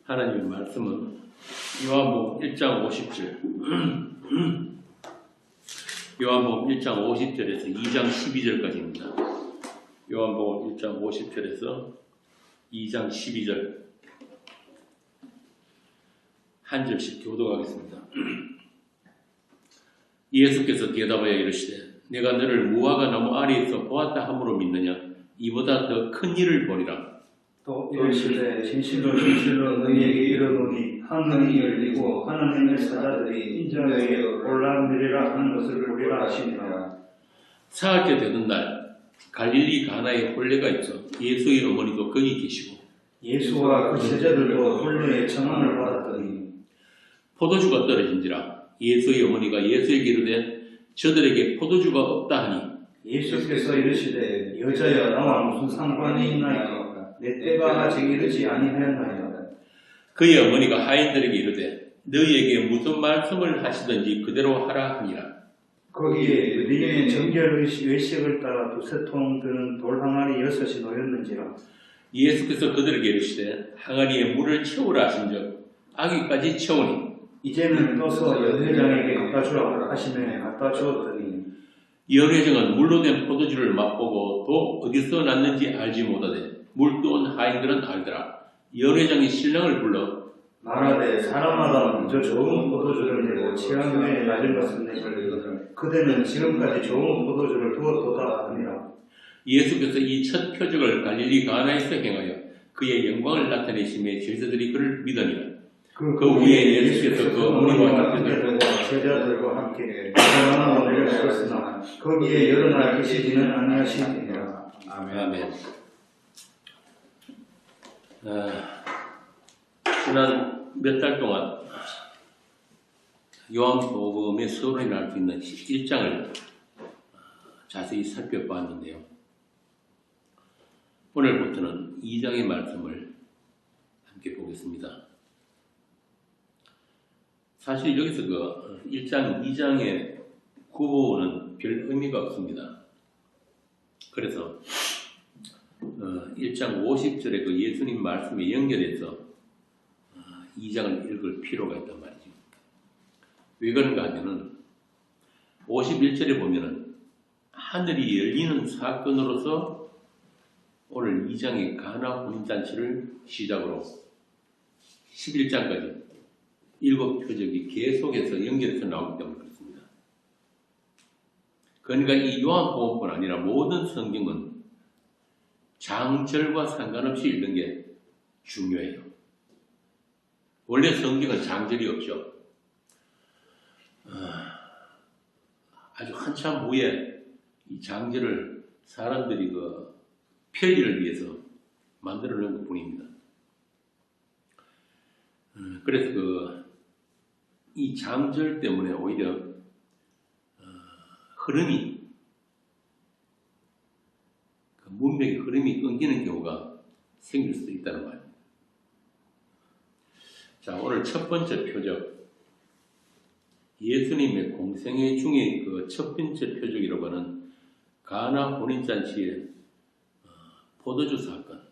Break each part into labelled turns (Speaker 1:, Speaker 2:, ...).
Speaker 1: 하나님의 말씀은 요한복음 1장 50절 요한복음 1장 50절에서 2장 12절까지입니다. 요한복음 1장 50절에서 2장 12절 한 절씩 교독하겠습니다. 예수께서 대답하여 이르시되 내가 너를 무화과 나무 아래에서 보았다 함으로 믿느냐? 이보다 더 큰 일을 보리라.
Speaker 2: 또 이르시되 진실로 너희에게 이르노니 하늘이 열리고 하나님의 사자들이 인자에 올라내리라 하는 것을 보리라 하시니라.
Speaker 1: 사흘째 되던 날 갈릴리 가나에 혼례가 있어 예수의 어머니도 거기 계시고
Speaker 2: 예수와 그 제자들도 혼례의 청함을 받았더니
Speaker 1: 포도주가 떨어진지라 예수의 어머니가 예수에게 이르되 저들에게 포도주가 없다 하니
Speaker 2: 예수께서 이르시되 여자여 나와 무슨 상관이 있나이까 내 때가 아직 이르지 아니하였나이다.
Speaker 1: 그의 어머니가 하인들에게 이르되 너희에게 무슨 말씀을 하시든지 그대로 하라 하니라.
Speaker 2: 거기에 유대인의 정결 외식을 따라 두세 통 드는 돌 항아리 6이 놓였는지라.
Speaker 1: 예수께서 그들에게 이르시되 항아리에 물을 채우라 하신즉 아기까지 채우니
Speaker 2: 이제는 떠서 연회장에게 갖다 주라 하시매 갖다 주었더니
Speaker 1: 연회장은 물로 된 포도주를 맛보고 또 어디서 났는지 알지 못하되 물 떠온 하인들은 알더라. 연회장이 신랑을 불러
Speaker 2: 말하되 사람마다 먼저 좋은 포도주를 내고 취한 후에 낮은 것을 내거든 그대는 지금까지 좋은 포도주를 두었도다 하니라.
Speaker 1: 예수께서 이 첫 표적을 갈릴리 가나에서 행하여 그의 영광을 나타내심에 제자들이 그를 믿으니라. 그 후에 예수께서 그 어머니와
Speaker 2: 제자들과 함께 가나안으로 내려가셨으나 거기에 여러 날 계시지는 아니하시니라.
Speaker 1: 아멘. 지난 몇 달 동안 요한복음의 서론이 날 수 있는 1장을 자세히 살펴보았는데요. 오늘부터는 2장의 말씀을 함께 보겠습니다. 사실 여기서 그 1장, 2장의 구호는 별 의미가 없습니다. 그래서 1장 50절에 그 예수님 말씀에 연결해서 2장을 읽을 필요가 있단 말이죠. 왜 그런가 하면은 51절에 보면은 하늘이 열리는 사건으로서 오늘 2장의 가나 혼인잔치를 시작으로 11장까지 7표적이 계속해서 연결해서 나오기 때문에 그렇습니다. 그러니까 이 요한복음뿐 아니라 모든 성경은 장절과 상관없이 읽는 게 중요해요. 원래 성경은 장절이 없죠. 아주 한참 후에 이 장절을 사람들이 그 편리를 위해서 만들어 놓은 것 뿐입니다. 그래서 이 장절 때문에 오히려 흐름이 문맥의 흐름이 끊기는 경우가 생길 수 있다는 말입니다. 자, 오늘 첫 번째 표적, 예수님의 공생애 중에 그 첫 번째 표적이라고 하는 가나 혼인잔치의 포도주 사건,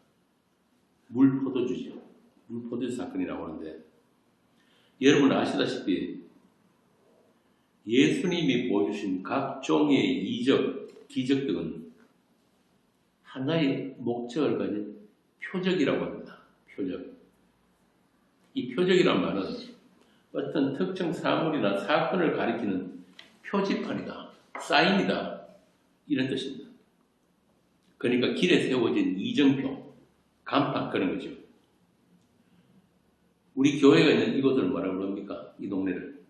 Speaker 1: 물포도주죠. 물포도주 사건이라고 하는데 여러분 아시다시피 예수님이 보여주신 각종의 이적, 기적 등은 하나의 목적을 가진 표적이라고 합니다. 표적. 이 표적이란 말은 어떤 특정 사물이나 사건을 가리키는 표지판이다, 사인이다, 이런 뜻입니다. 그러니까 길에 세워진 이정표, 간판 그런 거죠. 우리 교회가 있는 이곳을 뭐라고 그럽니까? 이 동네를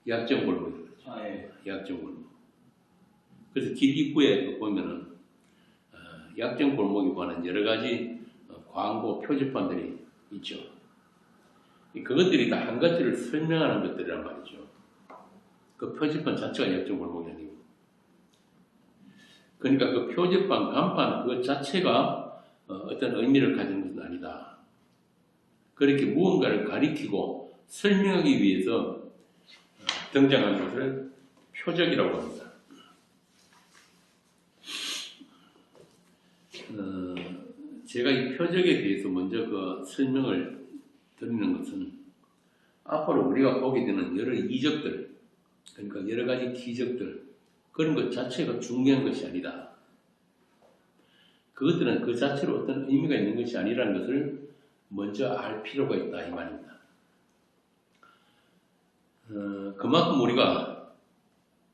Speaker 1: 약정골목이라고 그러죠.
Speaker 2: 예.
Speaker 1: 약정골목. 그래서 길 입구에 보면은 약정골목에 관한 여러 가지 광고 표지판들이 있죠. 그것들이 다 한 가지를 설명하는 것들이란 말이죠. 그 표지판 자체가 약정골목이 아니고. 그러니까 그 표지판, 간판 그 자체가 어떤 의미를 가진 것은 아니다. 그렇게 무언가를 가리키고 설명하기 위해서 등장한 것을 표적이라고 합니다. 제가 이 표적에 대해서 먼저 그 설명을 드리는 것은 앞으로 우리가 보게 되는 여러 이적들, 그러니까 여러 가지 기적들, 그런 것 자체가 중요한 것이 아니다. 그것들은 그 자체로 어떤 의미가 있는 것이 아니라는 것을 먼저 알 필요가 있다 이 말입니다. 그만큼 우리가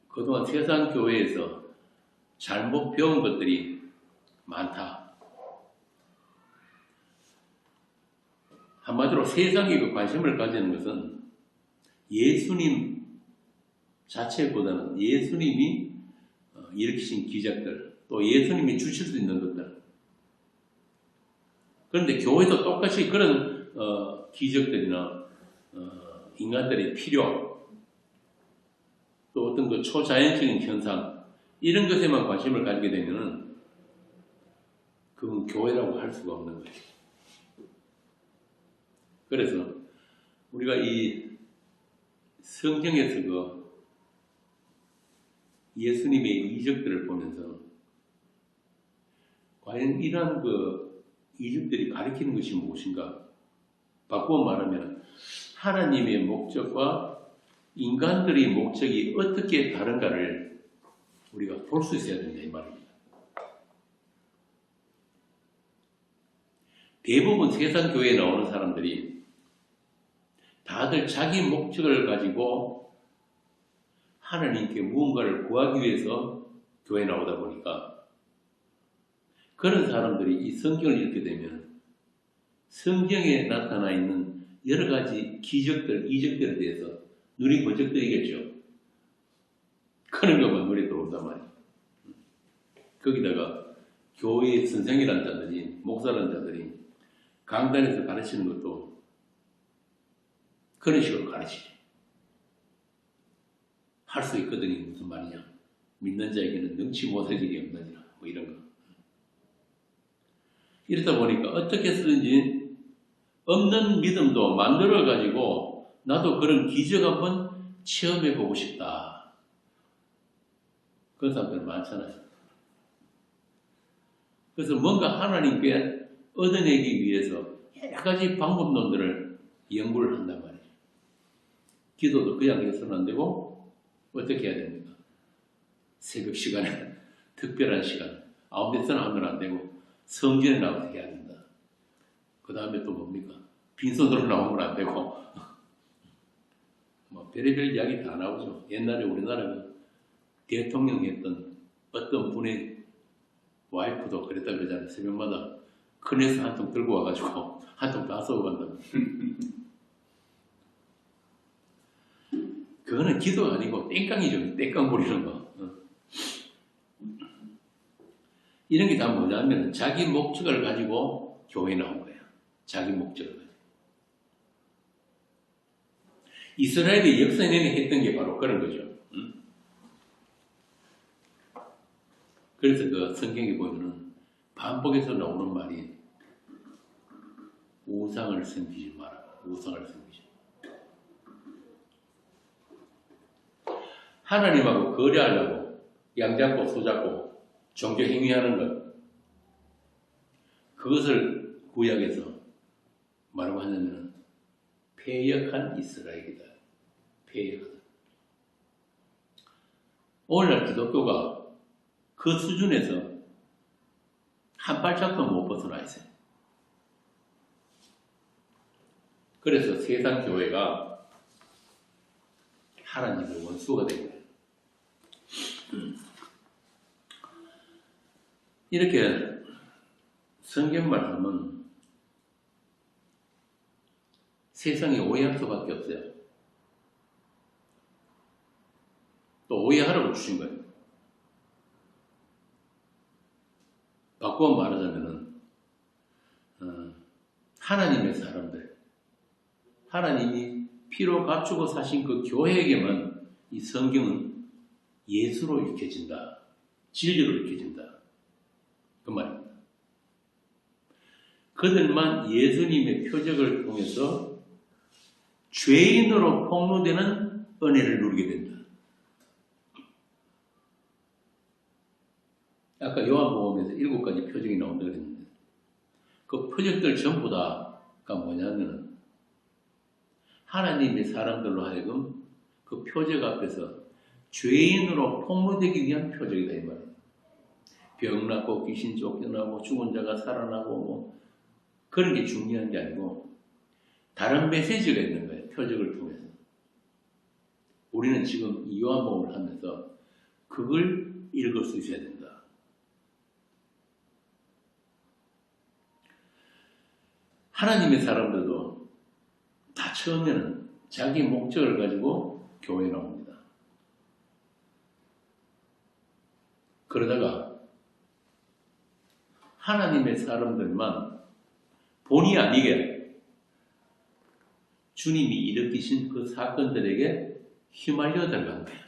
Speaker 1: 그동안 세상 교회에서 잘못 배운 것들이 많다. 한마디로 세상에 그 관심을 가지는 것은 예수님 자체보다는 예수님이 일으키신 기적들, 또 예수님이 주실 수 있는 것들. 그런데 교회도 똑같이 그런 기적들이나 인간들의 필요, 또 어떤 그 초자연적인 현상, 이런 것에만 관심을 가지게 되면은 그건 교회라고 할 수가 없는 거예요. 그래서 우리가 이 성경에서 그 예수님의 이적들을 보면서 과연 이러한 그 이적들이 가리키는 것이 무엇인가? 바꾸어 말하면 하나님의 목적과 인간들의 목적이 어떻게 다른가를 우리가 볼 수 있어야 된다 이 말입니다. 대부분 세상 교회에 나오는 사람들이 다들 자기 목적을 가지고 하나님께 무언가를 구하기 위해서 교회에 나오다 보니까 그런 사람들이 이 성경을 읽게 되면 성경에 나타나 있는 여러 가지 기적들, 이적들에 대해서 눈이 번쩍 뜨이겠죠. 그런 것만 눈에 들어온단 말이에요. 거기다가 교회의 선생이라는 자들이, 목사라는 자들이 강단에서 가르치는 것도 그런 식으로 가르치죠. 할 수 있거든요. 무슨 말이냐. 믿는 자에게는 능치 못할 일이 없느니라. 뭐 이런 거. 이러다 보니까 어떻게 쓰든지 없는 믿음도 만들어가지고 나도 그런 기적 한번 체험해보고 싶다. 그런 사람들 많잖아요. 그래서 뭔가 하나님께 얻어내기 위해서 여러 가지 방법론들을 연구를 한단 말이에요. 기도도 그냥 해서는 안 되고 어떻게 해야 됩니까? 새벽 시간에 특별한 시간, 아무 데서나 하면 안 되고 성전에 나와서 해야 된다. 그 다음에 또 뭡니까? 빈손으로 나오면 안 되고 뭐 별의별 이야기 다 나오죠. 옛날에 우리나라 대통령 했던 어떤 분의 와이프도 그랬다 그러잖아요. 새벽마다 큰에서 한 통 들고 와가지고 한 통 다 쏘고 간다고. 그거는 기도 아니고 땡깡이죠. 땡깡 부리는 거. 이런 게 다 뭐냐면 자기 목적을 가지고 교회에 나온 거예요. 자기 목적을 가지고. 이스라엘이 역사 내내 했던 게 바로 그런 거죠. 그래서 그 성경에 보면은 반복해서 나오는 말이 우상을 섬기지 마라. 우상을 섬기지 마라. 하나님하고 거래하려고 양잡고 소잡고 종교 행위하는 것, 그것을 구약에서 뭐라고 하냐면 패역한 이스라엘이다. 패역하다. 오늘날 기독교가 그 수준에서 한 발짝도 못 벗어나 있어요. 그래서 세상 교회가 하나님의 원수가 된 거예요. 이렇게 성경만 하면 세상에 오해할 수밖에 없어요. 또 오해하라고 주신 거예요. 바꾸어 말하자면은 하나님의 사람들, 하나님이 피로 갖추고 사신 그 교회에게만 이 성경은 예수로 읽혀진다. 진리로 읽혀진다. 그 말입니다. 그들만 예수님의 표적을 통해서 죄인으로 폭로되는 은혜를 누리게 된다. 아까 요한복음에서 7가지 표적이 나온다고 그랬는데 그 표적들 전부 다가 뭐냐면 하나님의 사람들로 하여금 그 표적 앞에서 죄인으로 폭로되기 위한 표적이다 이 말이에요. 병 낫고 귀신 쫓겨나고 죽은 자가 살아나고 뭐 그런 게 중요한 게 아니고 다른 메시지가 있는 거예요. 표적을 통해서. 우리는 지금 이 요한복음을 하면서 그걸 읽을 수 있어야 된다. 하나님의 사람들도 다 처음에는 자기 목적을 가지고 교회에 나옵니다. 그러다가 하나님의 사람들만 본의 아니게 주님이 일으키신 그 사건들에게 휘말려 들어간 거예요.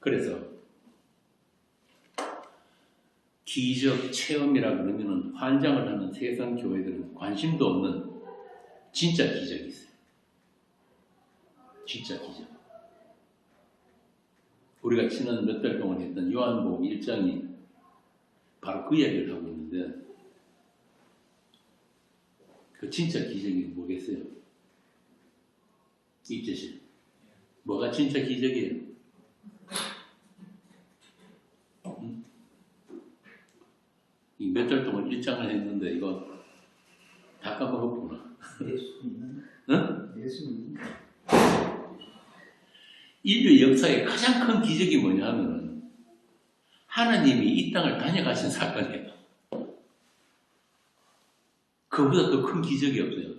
Speaker 1: 그래서 기적 체험이라 그러면은 환장을 하는 세상 교회들은 관심도 없는 진짜 기적이 있어요. 진짜 기적. 우리가 지난 몇 달 동안 했던 요한복음 1장이 바로 그 이야기를 하고 있는데 그 진짜 기적이 뭐겠어요? 입제실. 뭐가 진짜 기적이에요? 이 몇 달 동안 1장을 했는데 이거 다 까먹었구나.
Speaker 3: 예수님.
Speaker 1: 응?
Speaker 3: 예수님.
Speaker 1: 인류 역사의 가장 큰 기적이 뭐냐 하면은 하나님이 이 땅을 다녀가신 사건이에요. 그보다 더 큰 기적이 없어요.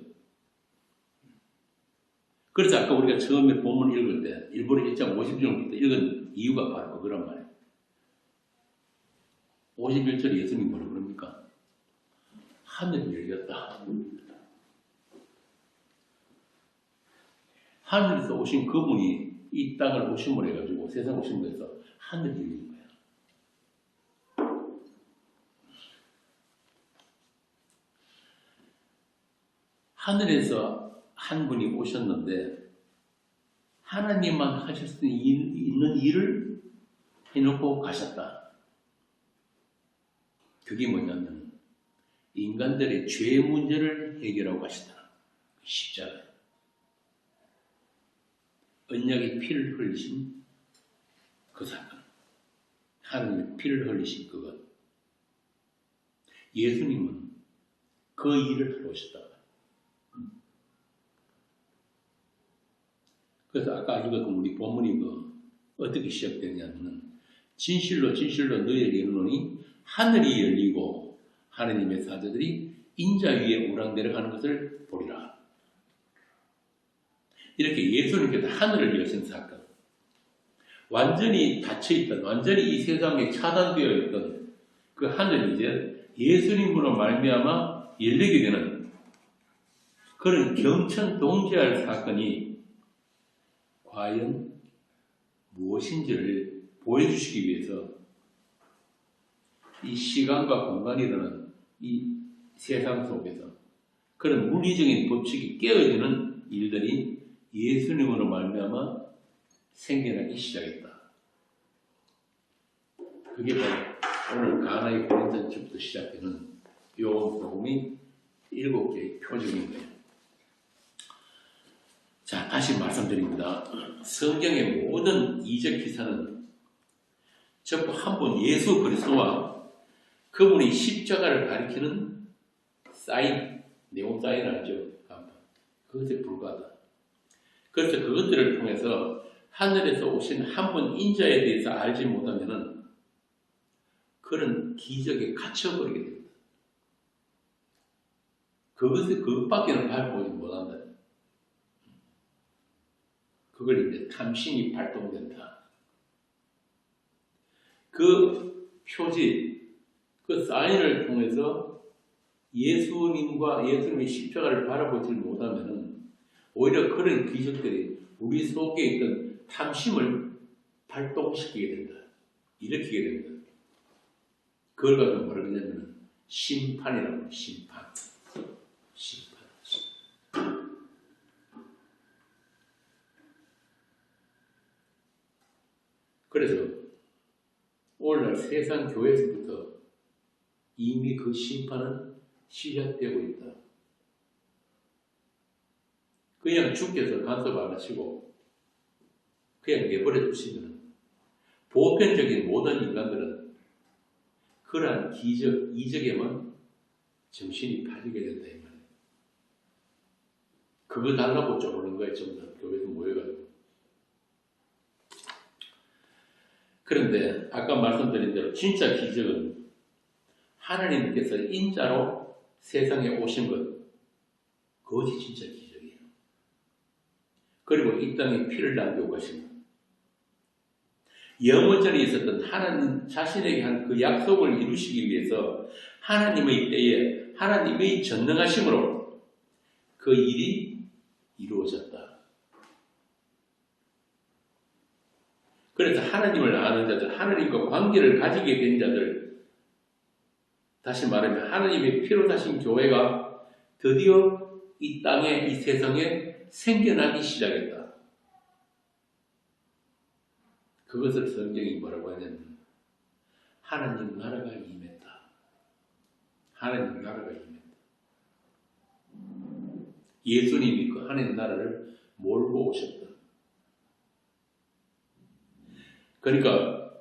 Speaker 1: 그래서 아까 우리가 처음에 본문 읽을 때 일본어 1장 51절부터 읽은 이유가 바로 그거란 말이에요. 51절에 예수님이 뭐라고 그럽니까? 하늘이 열렸다. 하늘에서 오신 그분이 이 땅을 오심을 해가지고 세상 오심을 해서 하늘이 열린 거야. 하늘에서 한 분이 오셨는데 하나님만 하실 수 있는 일을 해놓고 가셨다. 그게 뭐냐면 인간들의 죄 문제를 해결하고 가시다. 십자가. 언약의 피를 흘리신 그 사건. 하나님의 피를 흘리신 그것. 예수님은 그 일을 하러 오셨다. 그래서 아까 읽었던 우리 본문이 어떻게 시작되냐면은 진실로 진실로 너희에게 이르노니 하늘이 열리고 하느님의 사자들이 인자 위에 오락내락하는 것을 보리라. 이렇게 예수님께서 하늘을 여신 사건, 완전히 닫혀있던, 완전히 이 세상에 차단되어 있던 그 하늘이 이제 예수님으로 말미암아 열리게 되는 그런 경천동지할 사건이 과연 무엇인지를 보여주시기 위해서 이 시간과 공간이라는 이 세상 속에서 그런 물리적인 법칙이 깨어지는 일들이 예수님으로 말미암아 생겨나기 시작했다. 그게 바로 오늘 가나의 고린도전부터 시작되는 요한복음이 7개의 표적인 거예요. 자, 다시 말씀드립니다. 성경의 모든 이적 기사는 전부 한 분 예수 그리스도와 그분이 십자가를 가리키는 사인, 네온 사인 알죠? 그것에 불과하다. 그래서 그것들을 통해서 하늘에서 오신 한 분 인자에 대해서 알지 못하면은 그런 기적에 갇혀버리게 됩니다. 그것밖에는 밟아보지 못한다. 그걸 이제 탐심이 발동된다. 그 표지, 그 사인을 통해서 예수님의 십자가를 바라보지 못하면은 오히려 그런 기적들이 우리 속에 있던 탐심을 발동시키게 된다. 일으키게 된다. 그걸 가지고 뭐라 그러냐면 심판이라고 해요. 심판. 그래서 오늘날 세상 교회에서부터 이미 그 심판은 시작되고 있다. 그냥 주께서 간섭 안 하시고 그냥 내버려 두시면 보편적인 모든 인간들은 그러한 기적, 이적에만 정신이 팔리게 된다 이 말이에요. 그거 달라고 쪼르는 거예요. 전부 다 교회에서 모여가지고. 그런데 아까 말씀드린 대로 진짜 기적은 하나님께서 인자로 세상에 오신 것, 그것이 진짜 기적이에요. 그리고 이 땅에 피를 남기고 가신 것. 영원전에 있었던 하나님 자신에게 한 그 약속을 이루시기 위해서 하나님의 때에 하나님의 전능하심으로 그 일이 이루어졌다. 그래서 하나님을 아는 자들, 하나님과 관계를 가지게 된 자들, 다시 말하면 하나님의 피로 사신 교회가 드디어 이 땅에, 이 세상에 생겨나기 시작했다. 그것을 성경이 뭐라고 하냐면 하나님 나라가 임했다. 하나님 나라가 임했다. 예수님이 그 하나님 나라를 몰고 오셨다. 그러니까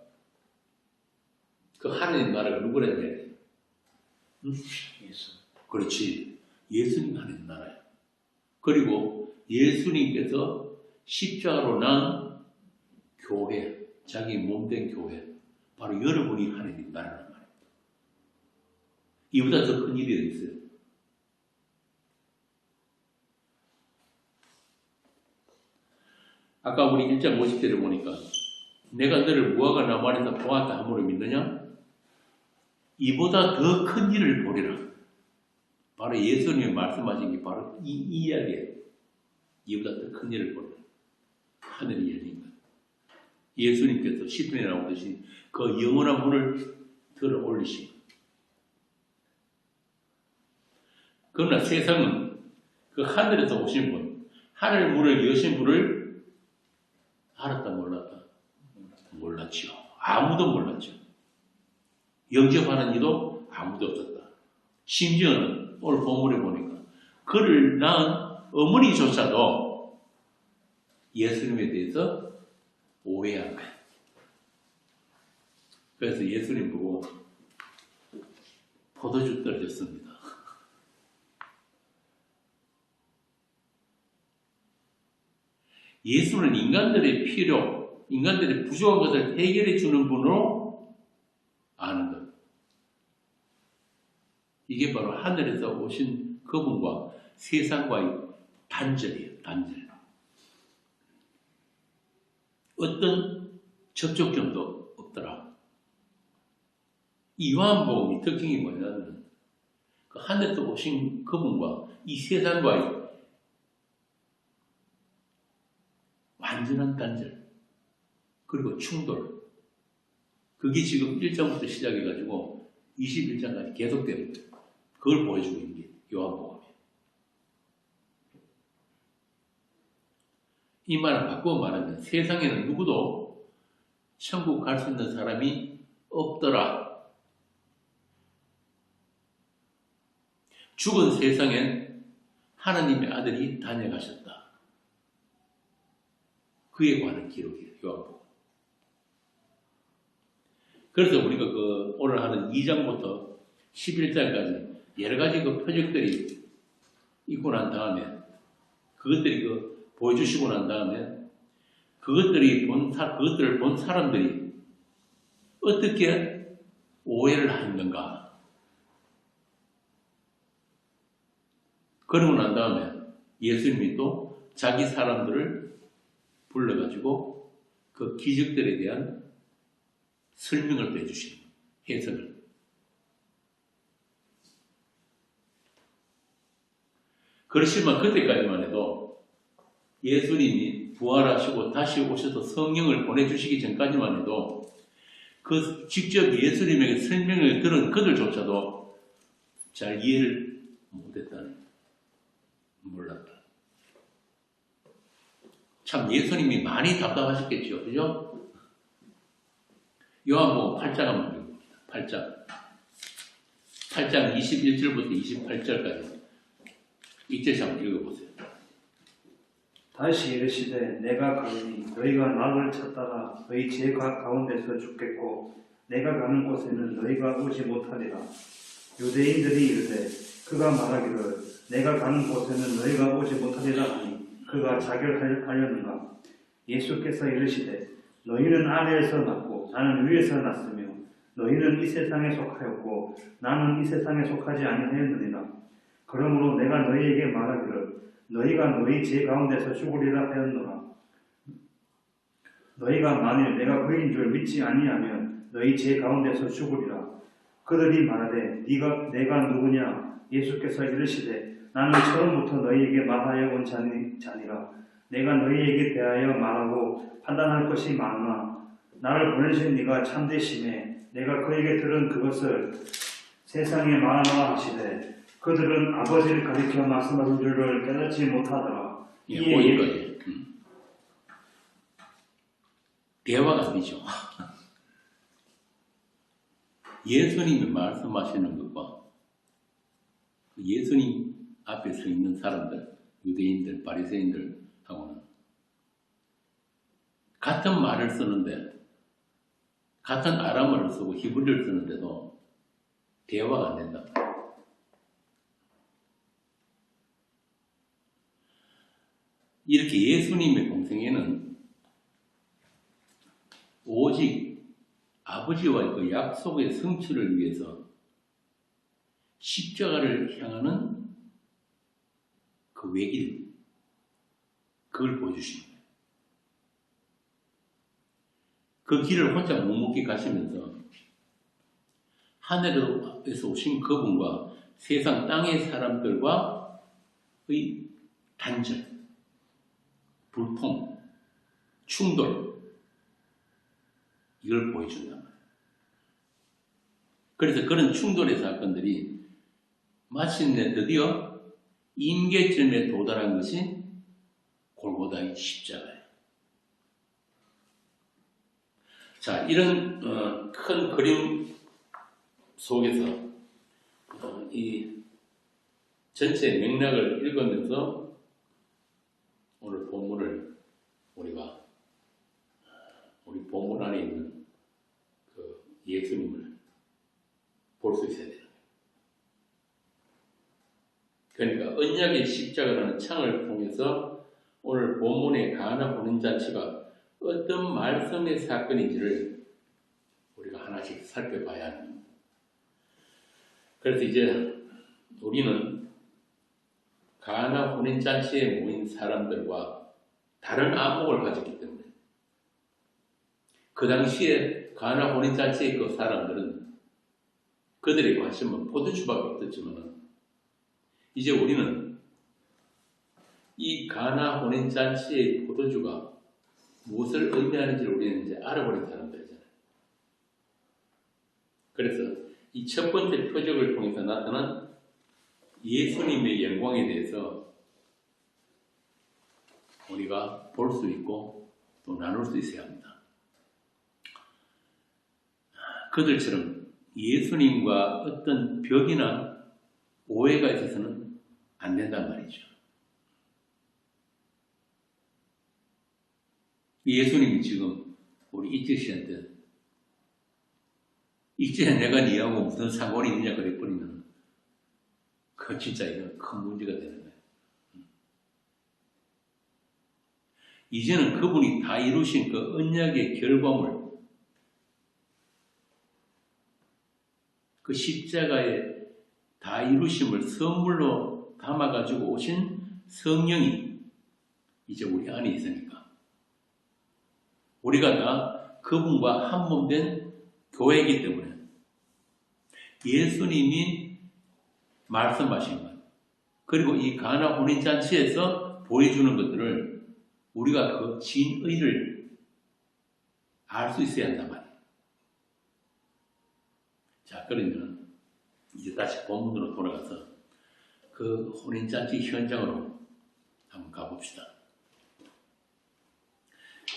Speaker 1: 그 하나님 나라가 누구란 말이에요? 예수. 그렇지. 예수님 하나님 나라야. 그리고 예수님께서 십자가로 난 교회, 자기 몸된 교회, 바로 여러분이 하나님 나라란 말입니다. 이보다 더 큰 일이 어디 있어요? 아까 우리 1장 50절을 보니까 내가 너를 무화과 나무 안에서 보았다 함으로 믿느냐? 이보다 더 큰 일을 보리라. 바로 예수님이 말씀하신 게 바로 이 이야기예요. 이보다 더 큰 일을 보리라. 하늘이 열린 것. 예수님께서 시편에 나오듯이 그 영원한 문을 들어 올리시고. 그러나 세상은 그 하늘에서 오신 분, 하늘 문을 여신 분을 알았다 몰랐다? 몰랐죠. 아무도 몰랐죠. 영접하는 이도 아무도 없었다. 심지어는 오늘 본문에 보니까 그를 낳은 어머니조차도 예수님에 대해서 오해한 거예요. 그래서 예수님 보고 포도주 떨어졌습니다. 예수는 인간들의 필요, 인간들의 부족한 것을 해결해 주는 분으로 아는 것. 이게 바로 하늘에서 오신 그분과 세상과의 단절이에요. 단절. 어떤 접촉점도 없더라. 이 요한복음의 특징이 뭐냐면 그 하늘에서 오신 그분과 이 세상과의 완전한 단절, 그리고 충돌. 그게 지금 1장부터 시작해가지고 21장까지 계속되는 거예요. 그걸 보여주고 있는 게 요한복음이에요. 이 말을 바꾸어 말하면 세상에는 누구도 천국 갈 수 있는 사람이 없더라. 죽은 세상엔 하나님의 아들이 다녀가셨다. 그에 관한 기록이에요. 요한복음. 그래서 우리가 오늘 하는 2장부터 11장까지 여러 가지 그 표적들이 있고 난 다음에 그것들이 보여주시고 난 다음에 그것들을 본 사람들이 어떻게 오해를 했는가. 그러고 난 다음에 예수님이 또 자기 사람들을 불러가지고 그 기적들에 대한 설명을 또 해주시는 거예요. 해석을. 그렇지만 그때까지만 해도 예수님이 부활하시고 다시 오셔서 성령을 보내주시기 전까지만 해도 그 직접 예수님에게 설명을 들은 그들조차도 잘 이해를 못했다는 거예요. 몰랐다. 참 예수님이 많이 답답하셨겠죠. 그죠? 요한복음 8장 한번 읽어봅니다. 8장 21절부터 28절까지 이절씩 한번 읽어보세요.
Speaker 2: 다시 이르시되 내가 가노니 너희가 나를 찾다가 너희 죄 가운데서 죽겠고 내가 가는 곳에는 너희가 오지 못하리라. 유대인들이 이르되 그가 말하기를 내가 가는 곳에는 너희가 오지 못하리라 하니 그가 자결하려는가. 예수께서 이르시되 너희는 아래에서 났고 나는 위에서 났으며 너희는 이 세상에 속하였고 나는 이 세상에 속하지 아니하였느니라. 그러므로 내가 너희에게 말하기를 너희가 너희 죄 가운데서 죽으리라 하였노라. 너희가 만일 내가 그인 줄 믿지 아니하면 너희 죄 가운데서 죽으리라. 그들이 말하되 내가 누구냐. 예수께서 이르시되 나는 처음부터 너희에게 말하여 온 자니라. 내가 너희에게 대하여 말하고 판단할 것이 많으나 나를 보내신 네가 참되심에 내가 그에게 들은 그것을 세상에 말하노라 하시되 그들은 아버지를 가리켜 말씀하신 줄을 깨닫지 못하더라.
Speaker 1: 거기까지. 대화가 아니죠. 예수님이 말씀하시는 것과 예수님 앞에 서 있는 사람들, 유대인들, 바리새인들하고는 같은 말을 쓰는데, 같은 아람어를 쓰고 히브리어를 쓰는데도 대화가 안 된다. 이렇게 예수님의 공생애는 오직 아버지와의 그 약속의 성취를 위해서 십자가를 향하는 그 외길, 그걸 보여주시는 거예요. 그 길을 혼자 묵묵히 가시면서 하늘에서 오신 그분과 세상 땅의 사람들과의 단절, 불통, 충돌, 이걸 보여준단 말이에요. 그래서 그런 충돌의 사건들이 마침내 드디어 임계점에 도달한 것이 골고다의 십자가예요. 자, 이런 큰 그림 속에서 이 전체 맥락을 읽으면서 오늘 본문을 우리가 우리 본문 안에 있는 그 예수님을 볼 수 있어야 되는 거예요. 그러니까 언약의 십자가라는 창을 통해서 오늘 본문의 가나 혼인잔치가 어떤 말씀의 사건인지를 우리가 하나씩 살펴봐야 합니다. 그래서 이제 우리는 가나 혼인잔치에 모인 사람들과 다른 안목을 가졌기 때문에 그 당시에 가나 혼인잔치의 그 사람들은 그들의 관심은 포도주밖에 없었지만 이제 우리는 이 가나 혼인잔치의 포도주가 무엇을 의미하는지를 우리는 이제 알아버린 사람들이잖아요. 그래서 이 첫 번째 표적을 통해서 나타난 예수님의 영광에 대해서 우리가 볼 수 있고 또 나눌 수 있어야 합니다. 그들처럼 예수님과 어떤 벽이나 오해가 있어서는 안 된단 말이죠. 예수님이 지금 우리 이재 씨한테 이제 내가 니하고 무슨 상관이 있느냐 그랬더니는 그 진짜 이건 큰 문제가 되는 거예요. 이제는 그분이 다 이루신 그 언약의 결과물, 그 십자가의 다 이루심을 선물로 담아가지고 오신 성령이 이제 우리 안에 있으니까 우리가 다 그분과 한 몸 된 교회이기 때문에 예수님이 말씀하신 것 그리고 이 가나 혼인잔치에서 보여주는 것들을 우리가 그 진의를 알 수 있어야 한단 말이에요. 자, 그러면 이제 다시 본문으로 돌아가서 그 혼인잔치 현장으로 한번 가봅시다.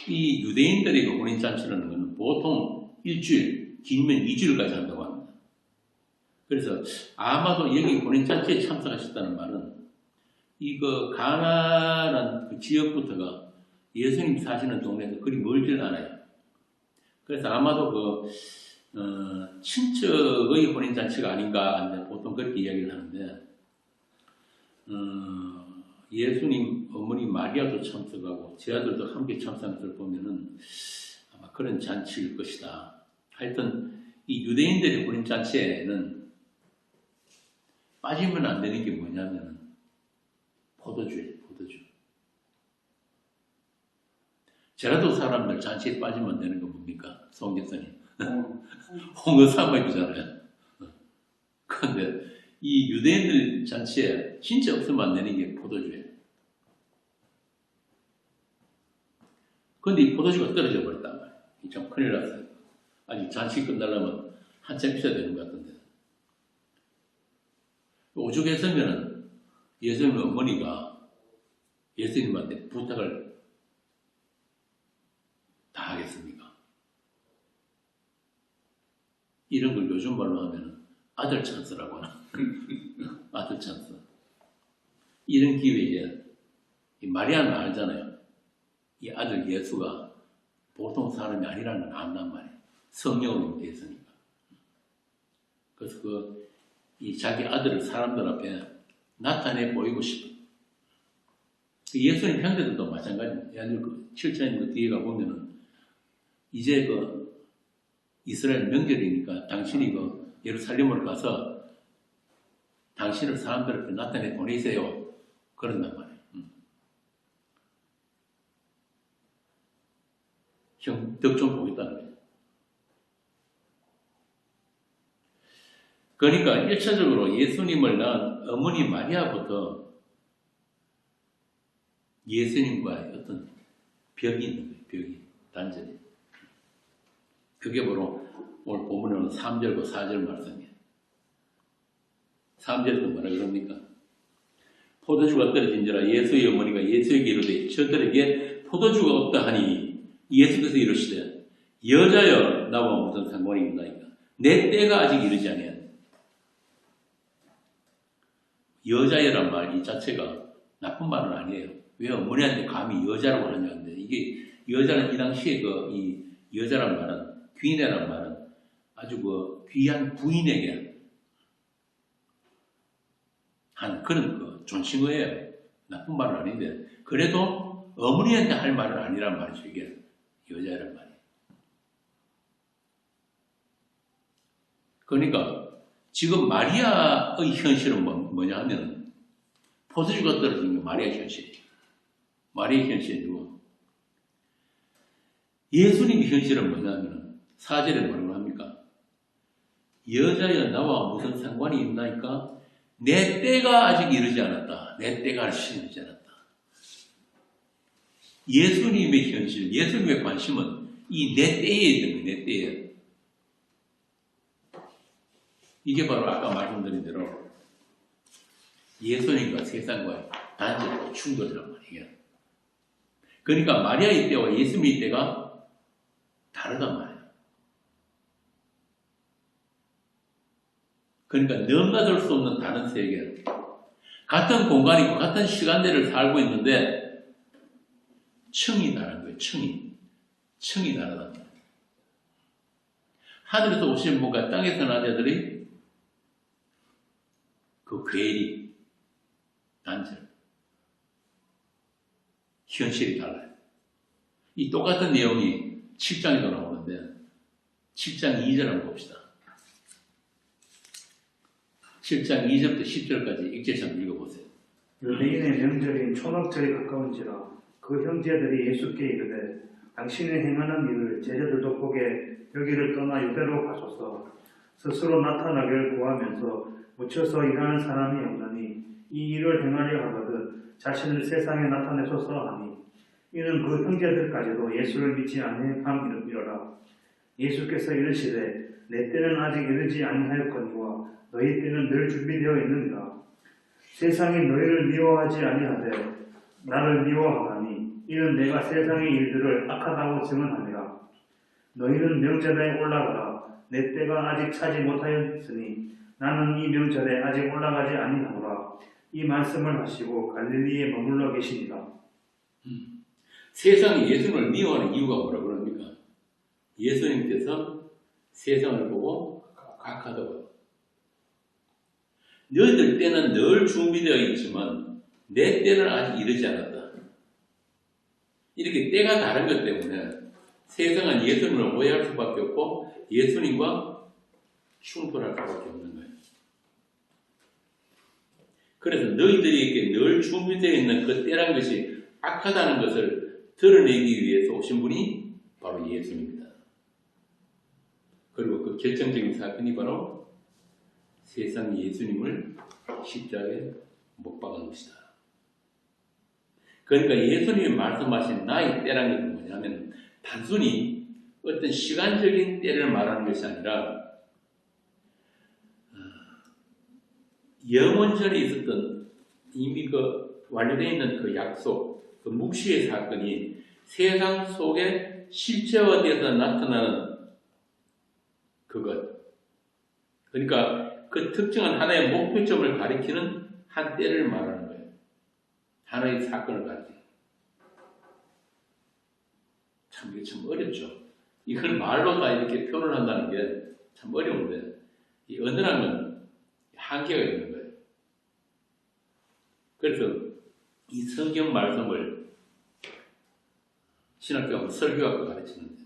Speaker 1: 이 유대인들의 그 혼인잔치라는 것은 보통 일주일, 길면 2주일까지 한다고 합니다. 그래서 아마도 여기 혼인 잔치에 참석하셨다는 말은 이거 가나안 그 지역부터가 예수님 사시는 동네에서 그리 멀질 않아요. 그래서 아마도 친척의 혼인 잔치가 아닌가 보통 그렇게 이야기를 하는데 예수님 어머니 마리아도 참석하고 제 아들도 함께 참석한 것을 보면은 아마 그런 잔치일 것이다. 하여튼 이 유대인들의 혼인 잔치에는 빠지면 안 되는 게 뭐냐면 포도주예요, 포도주. 제라도 사람들 잔치에 빠지면 안 되는 건 뭡니까? 송 교사님. 홍어 사먹이잖아요. 그런데 이 유대인들 잔치에 진짜 없으면 안 되는 게 포도주예요. 그런데 이 포도주가 떨어져 버렸단 말이에요. 참 큰일 났어요. 아직 잔치 끝나려면 한참 있어야 되는 것 같은데. 오죽했으면 예수님 어머니가 예수님한테 부탁을 다 하겠습니까? 이런 걸 요즘 말로 하면 아들 찬스라고 하나. 아들 찬스. 이런 기회에 이 마리아는 알잖아요. 이 아들 예수가 보통 사람이 아니라는 걸 안단 말이에요. 성령으로 되었으니까. 그래서 이 자기 아들을 사람들 앞에 나타내 보이고 싶어. 예수님 형제들도 마찬가지입니다. 예를 들어 7장님 뒤에 가보면은 이제 이스라엘 명절이니까 당신이 예루살렘으로 가서 당신을 사람들 앞에 나타내 보내세요. 그런단 말이에요. 형, 덕 좀 보겠다는 거예요. 그러니까 1차적으로 예수님을 낳은 어머니 마리아부터 예수님과의 어떤 벽이 있는 거예요. 벽이, 단절이. 그게 바로 오늘 본문에는 3절과 4절 말씀이에요. 3절도 뭐라 그럽니까? 포도주가 떨어진지라 예수의 어머니가 예수에게 이르되 저들에게 포도주가 없다 하니 예수께서 이르시되 여자여 나와 무슨 상관이 있나이까? 내 때가 아직 이르지 아니하니. 여자여란 말 이 자체가 나쁜 말은 아니에요. 왜 어머니한테 감히 여자라고 하냐는데 이게 여자는 이 당시에 이 여자란 말은 귀인이란 말은 아주 귀한 부인에게 한 그런 존칭어예요. 나쁜 말은 아닌데 그래도 어머니한테 할 말은 아니란 말이죠. 이게 여자란 말이에요. 그러니까 지금 마리아의 현실은 뭐냐 하면 포도주가 떨어진 게 마리아의 현실이에요. 마리아의 현실이 누구? 예수님의 현실은 뭐냐면 4절에 뭐라고 합니까? 여자여 나와 무슨 상관이 있나이까? 내 때가 아직 이르지 않았다. 내 때가 아직 이르지 않았다. 예수님의 현실, 예수님의 관심은 이 내 때에 있는 거예요. 내 때에. 이게 바로 아까 말씀드린 대로 예수님과 세상과의 단절과 충돌이란 말이에요. 그러니까 마리아의 때와 예수님의 때가 다르단 말이에요. 그러니까 넘나들 수 없는 다른 세계. 같은 공간이고 같은 시간대를 살고 있는데 층이 다른 거예요. 층이 다르단 말이에요. 하늘에서 오신 분과 땅에서 난 자들이 그 괴리, 단절, 현실이 달라요. 이 똑같은 내용이 7장에도 나오는데 7장 2절 한번 봅시다. 7장 2절부터 10절까지 읽제시 한번 읽어보세요.
Speaker 2: 유대인의 명절인 초막절이 가까운지라 그 형제들이 예수께 이르되 당신이 행하는 일을 제자들도 보게 여기를 떠나 유대로 가소서. 스스로 나타나기를 구하면서 묻혀서 일하는 사람이 없나니 이 일을 행하려 하거든 자신을 세상에 나타내소서 하니 이는 그 형제들까지도 예수를 믿지 아니함이로라. 예수께서 이르시되 내 때는 아직 이르지 아니하였거니와 너희 때는 늘 준비되어 있느니라. 세상이 너희를 미워하지 아니하되 나를 미워하나니 이는 내가 세상의 일들을 악하다고 증언하니라. 너희는 명절에 올라가라. 내 때가 아직 차지 못하였으니 나는 이 명절에 아직 올라가지 아니하노라. 이 말씀을 하시고 갈릴리에 머물러 계시니라.
Speaker 1: 세상이 예수님을 미워하는 이유가 뭐라 그럽니까? 예수님께서 세상을 보고 각하다고. 너희들 때는 늘 준비되어 있지만 내 때는 아직 이르지 않았다. 이렇게 때가 다른 것 때문에 세상은 예수님을 오해할 수밖에 없고 예수님과 충돌할 수밖에 없는 거예요. 그래서 너희들에게 늘 준비되어 있는 그 때란 것이 악하다는 것을 드러내기 위해서 오신 분이 바로 예수님입니다. 그리고 그 결정적인 사건이 바로 세상 예수님을 십자가에 못 박은 것이다. 그러니까 예수님이 말씀하신 나의 때라는 것은 뭐냐면 단순히 어떤 시간적인 때를 말하는 것이 아니라 영원전에 있었던 이미 그 완료되어 있는 그 약속, 그 묵시의 사건이 세상 속에 실제화되어서 나타나는 그것. 그러니까 그 특정한 하나의 목표점을 가리키는 한 때를 말하는 거예요. 하나의 사건을 가리키는. 참 이게 참 어렵죠. 이걸 말로 다 이렇게 표현을 한다는 게 참 어려운데 이 언어라는 건 한계가 있는 거예요. 그래서 이 성경 말씀을 신학교하고 설교학과 가르치는데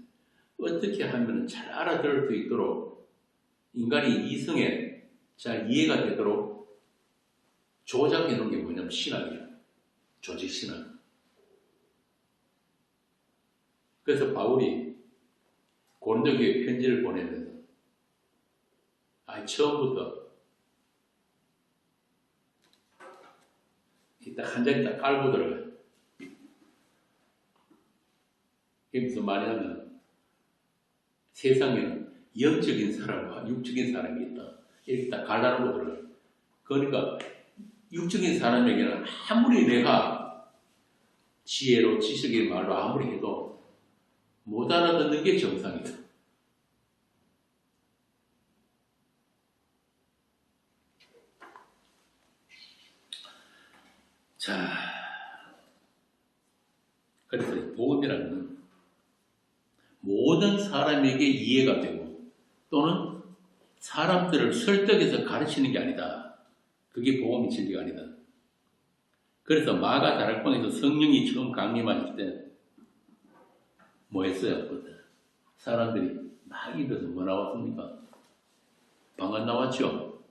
Speaker 1: 어떻게 하면 잘 알아들을 수 있도록 인간이 이성에 잘 이해가 되도록 조작해 놓은 게 뭐냐면 신학이에요. 조직 신학. 그래서 바울이 고린도교회 편지를 보내면서 처음부터 딱 한 장이 딱 깔고 들어가요. 이게 무슨 말이냐면 세상에는 영적인 사람과 육적인 사람이 있다. 이렇게 딱 갈라놓고 들어가요. 그러니까 육적인 사람에게는 아무리 내가 지혜로 지식의 말로 아무리 해도 못 알아듣는 게 정상이다. 자, 그래서 복음이라는 건 모든 사람에게 이해가 되고 또는 사람들을 설득해서 가르치는 게 아니다. 그게 복음의 진리가 아니다. 그래서 마가 다락방에서 성령이 처음 강림하실 때 뭐 했어요? 그때 사람들이 막 입에서 뭐 나왔습니까? 방언 나왔죠?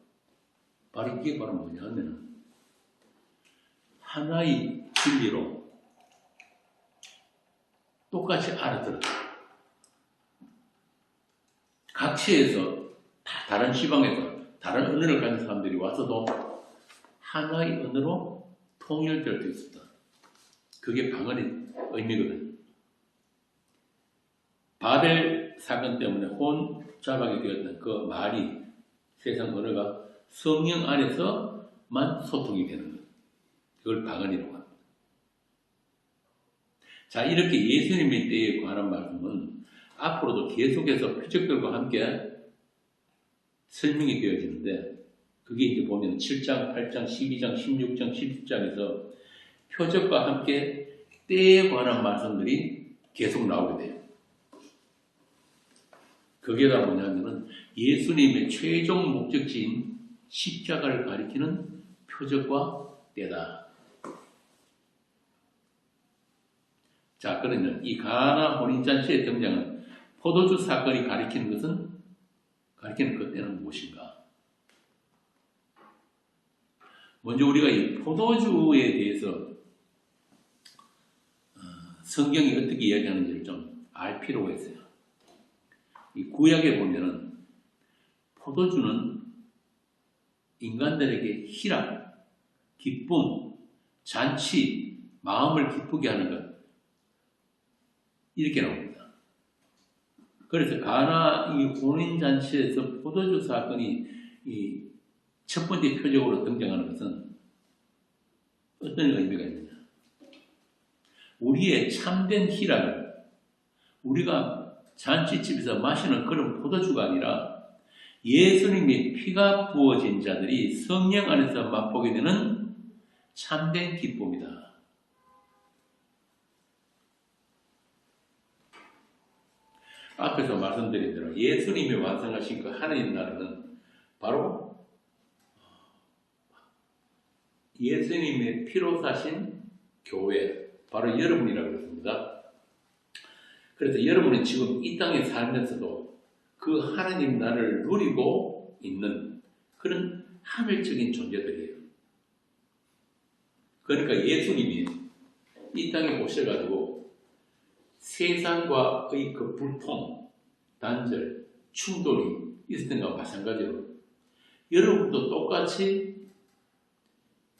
Speaker 1: 바로 이게 바로 뭐냐면 하나의 진리로 똑같이 알아들었다. 각지에서 다 다른 지방에서 다른 언어를 가진 사람들이 와서도 하나의 언어로 통일될 수 있었다. 그게 방언의 의미거든. 바벨 사건 때문에 혼잡하게 되었던 그 말이 세상 언어가 성령 안에서만 소통이 되는 거예요. 그걸 방언이라고 합니다. 자, 이렇게 예수님의 때에 관한 말씀은 앞으로도 계속해서 표적들과 함께 설명이 되어지는데 그게 이제 보면 7장, 8장, 12장, 16장, 17장에서 표적과 함께 때에 관한 말씀들이 계속 나오게 돼요. 그게 다 뭐냐면은 예수님의 최종 목적지인 십자가를 가리키는 표적과 때다. 자, 그러면 이 가나 혼인잔치에 등장한 포도주 사건이 가리키는 그 때는 무엇인가? 먼저 우리가 이 포도주에 대해서 성경이 어떻게 이야기하는지를 좀 알 필요가 있어요. 이 구약에 보면은 포도주는 인간들에게 희락, 기쁨, 잔치, 마음을 기쁘게 하는 것 이렇게 나옵니다. 그래서 가나 이 혼인잔치에서 포도주 사건이 이 첫 번째 표적으로 등장하는 것은 어떤 의미가 있느냐? 우리의 참된 희락을 우리가 잔치집에서 마시는 그런 포도주가 아니라 예수님의 피가 부어진 자들이 성령 안에서 맛보게 되는 참된 기쁨이다. 앞에서 말씀드린 대로 예수님이 완성하신 그 하나님 나라는 바로 예수님의 피로 사신 교회, 바로 여러분이라고 했습니다. 그래서 여러분은 지금 이 땅에 살면서도 그 하나님 나라를 누리고 있는 그런 하늘적인 존재들이에요. 그러니까 예수님이 이 땅에 오셔가지고 세상과의 그 불통, 단절, 충돌이 있었던 것과 마찬가지로 여러분도 똑같이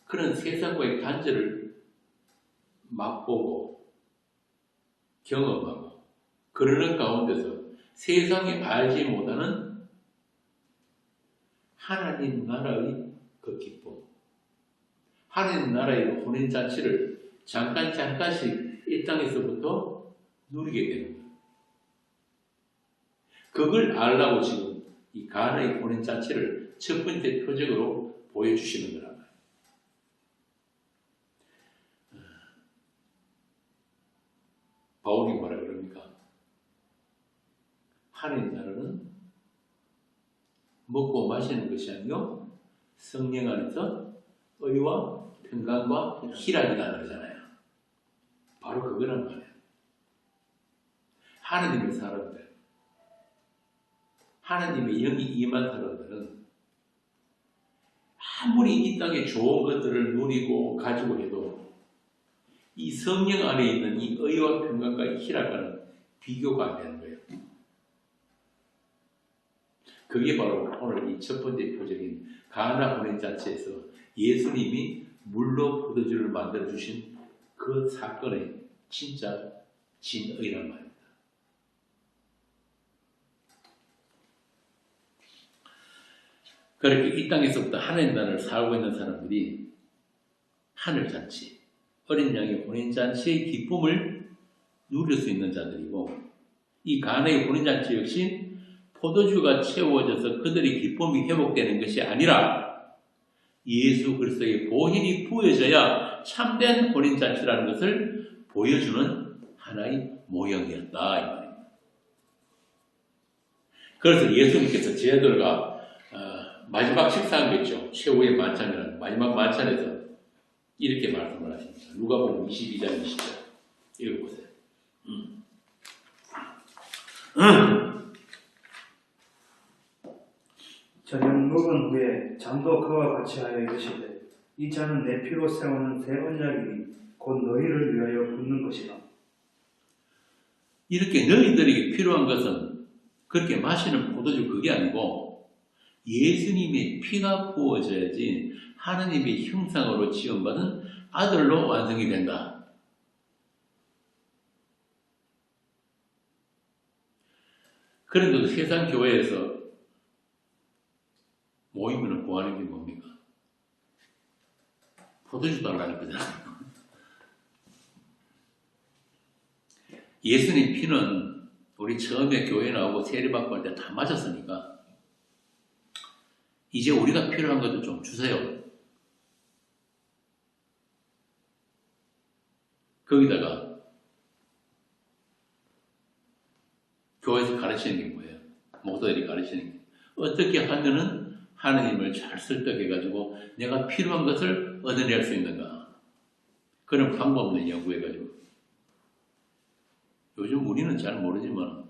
Speaker 1: 그런 세상과의 단절을 맛보고 경험하고 그러는 가운데서 세상이 알지 못하는 하나님 나라의 그 기쁨, 하나님 나라의 혼인잔치를 잠깐씩 이 땅에서부터 누리게 되는 거예요. 그걸 알라고 지금 이 가나의 혼인잔치를 첫 번째 표적으로 보여주시는 거란 말이에요. 바울이 뭐라 그럽니까? 하나님 나라는 먹고 마시는 것이 아니요 성령 안에서 의와 평강과 희락이다 그러잖아요. 바로 그거란 말이에요. 하나님의 사람들, 하나님의 영이 임한 사람들은 아무리 이 땅에 좋은 것들을 누리고 가지고 해도 이 성령 안에 있는 이 의와 평강과 희락과는 비교가 안 되는 거예요. 그게 바로 오늘 이 첫 번째 표적인 가나 혼인잔치에서 예수님이 물로 포도주를 만들어 주신 그 사건의 진짜 진의란 말입니다. 그렇게 이 땅에서부터 하나님 나라를 살고 있는 사람들이 하늘잔치, 어린 양의 혼인잔치의 기쁨을 누릴 수 있는 자들이고, 이 가나의 혼인잔치 역시 포도주가 채워져서 그들의 기쁨이 회복되는 것이 아니라 예수 그리스도의 보혈이 부어져야 참된 혼인잔치라는 것을 보여주는 하나의 모형이었다 이 말입니다. 그래서 예수님께서 제자들과 마지막 식사하겠죠. 최후의 만찬이라는 마지막 만찬에서 이렇게 말씀을 하십니다. 누가복음 22장 20절 읽어보세요.
Speaker 2: 저녁 먹은 후에 잠도 그와 같이 하여 이르시되 이 잔은 내 피로 세우는 새 언약이니 곧 너희를 위하여 붓는 것이라.
Speaker 1: 이렇게 너희들에게 필요한 것은 그렇게 마시는 포도주 그게 아니고 예수님의 피가 부어져야지 하나님의 형상으로 지음받은 아들로 완성이 된다. 그런데도 세상 교회에서 모이면 구하는 게 뭡니까? 포도주 달라는 거잖아요. 예수님 피는 우리 처음에 교회 나오고 세례받고 할 때 다 맞았으니까 이제 우리가 필요한 것도 좀 주세요. 거기다가 교회에서 가르치는 게 뭐예요? 목사들이 가르치는 게 어떻게 하면은 하나님을 잘 설득해가지고 내가 필요한 것을 얻어낼 수 있는가? 그런 방법을 연구해가지고 요즘 우리는 잘 모르지만